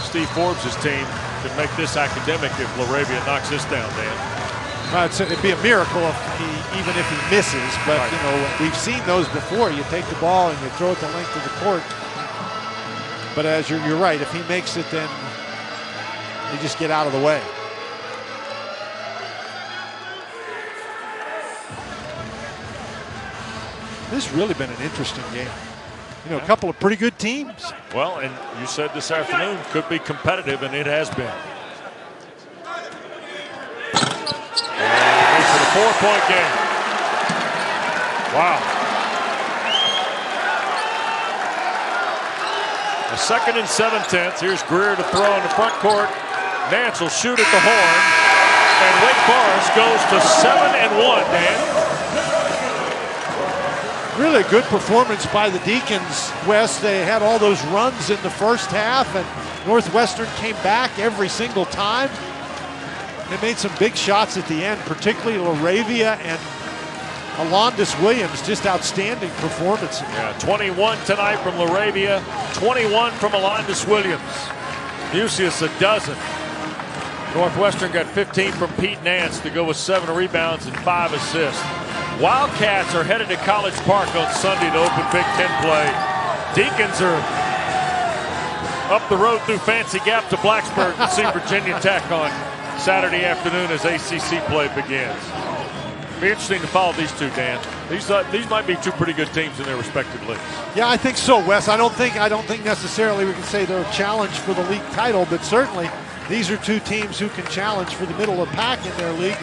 Steve Forbes' team can make this academic if LaRavia knocks this down, Dan. It'd be a miracle even if he misses, but right. You know, we've seen those before. You take the ball and you throw it the length of the court. But as you're right, if he makes it, then you just get out of the way. This has really been an interesting game. You know, a couple of pretty good teams. Well, and you said this afternoon could be competitive, and it has been. And for the 4-point game. Wow. A 2nd and 7/10. Here's Greer to throw in the front court. Nance will shoot at the horn. And Wake Forest goes to 7-1, Dan. Really a good performance by the Deacons, Wes. They had all those runs in the first half, and Northwestern came back every single time. They made some big shots at the end, particularly LaRavia and Alondis Williams, just outstanding performances. Yeah, 21 tonight from LaRavia, 21 from Alondis Williams. Mucius a dozen. Northwestern got 15 from Pete Nance to go with 7 rebounds and 5 assists. Wildcats are headed to College Park on Sunday to open Big Ten play. Deacons are up the road through Fancy Gap to Blacksburg to see Virginia Tech on Saturday afternoon as ACC play begins. Be interesting to follow these two, Dan. These might be 2 pretty good teams in their respective leagues. Yeah, I think so, Wes. I don't think necessarily we can say they're a challenge for the league title, but certainly these are 2 teams who can challenge for the middle of the pack in their league.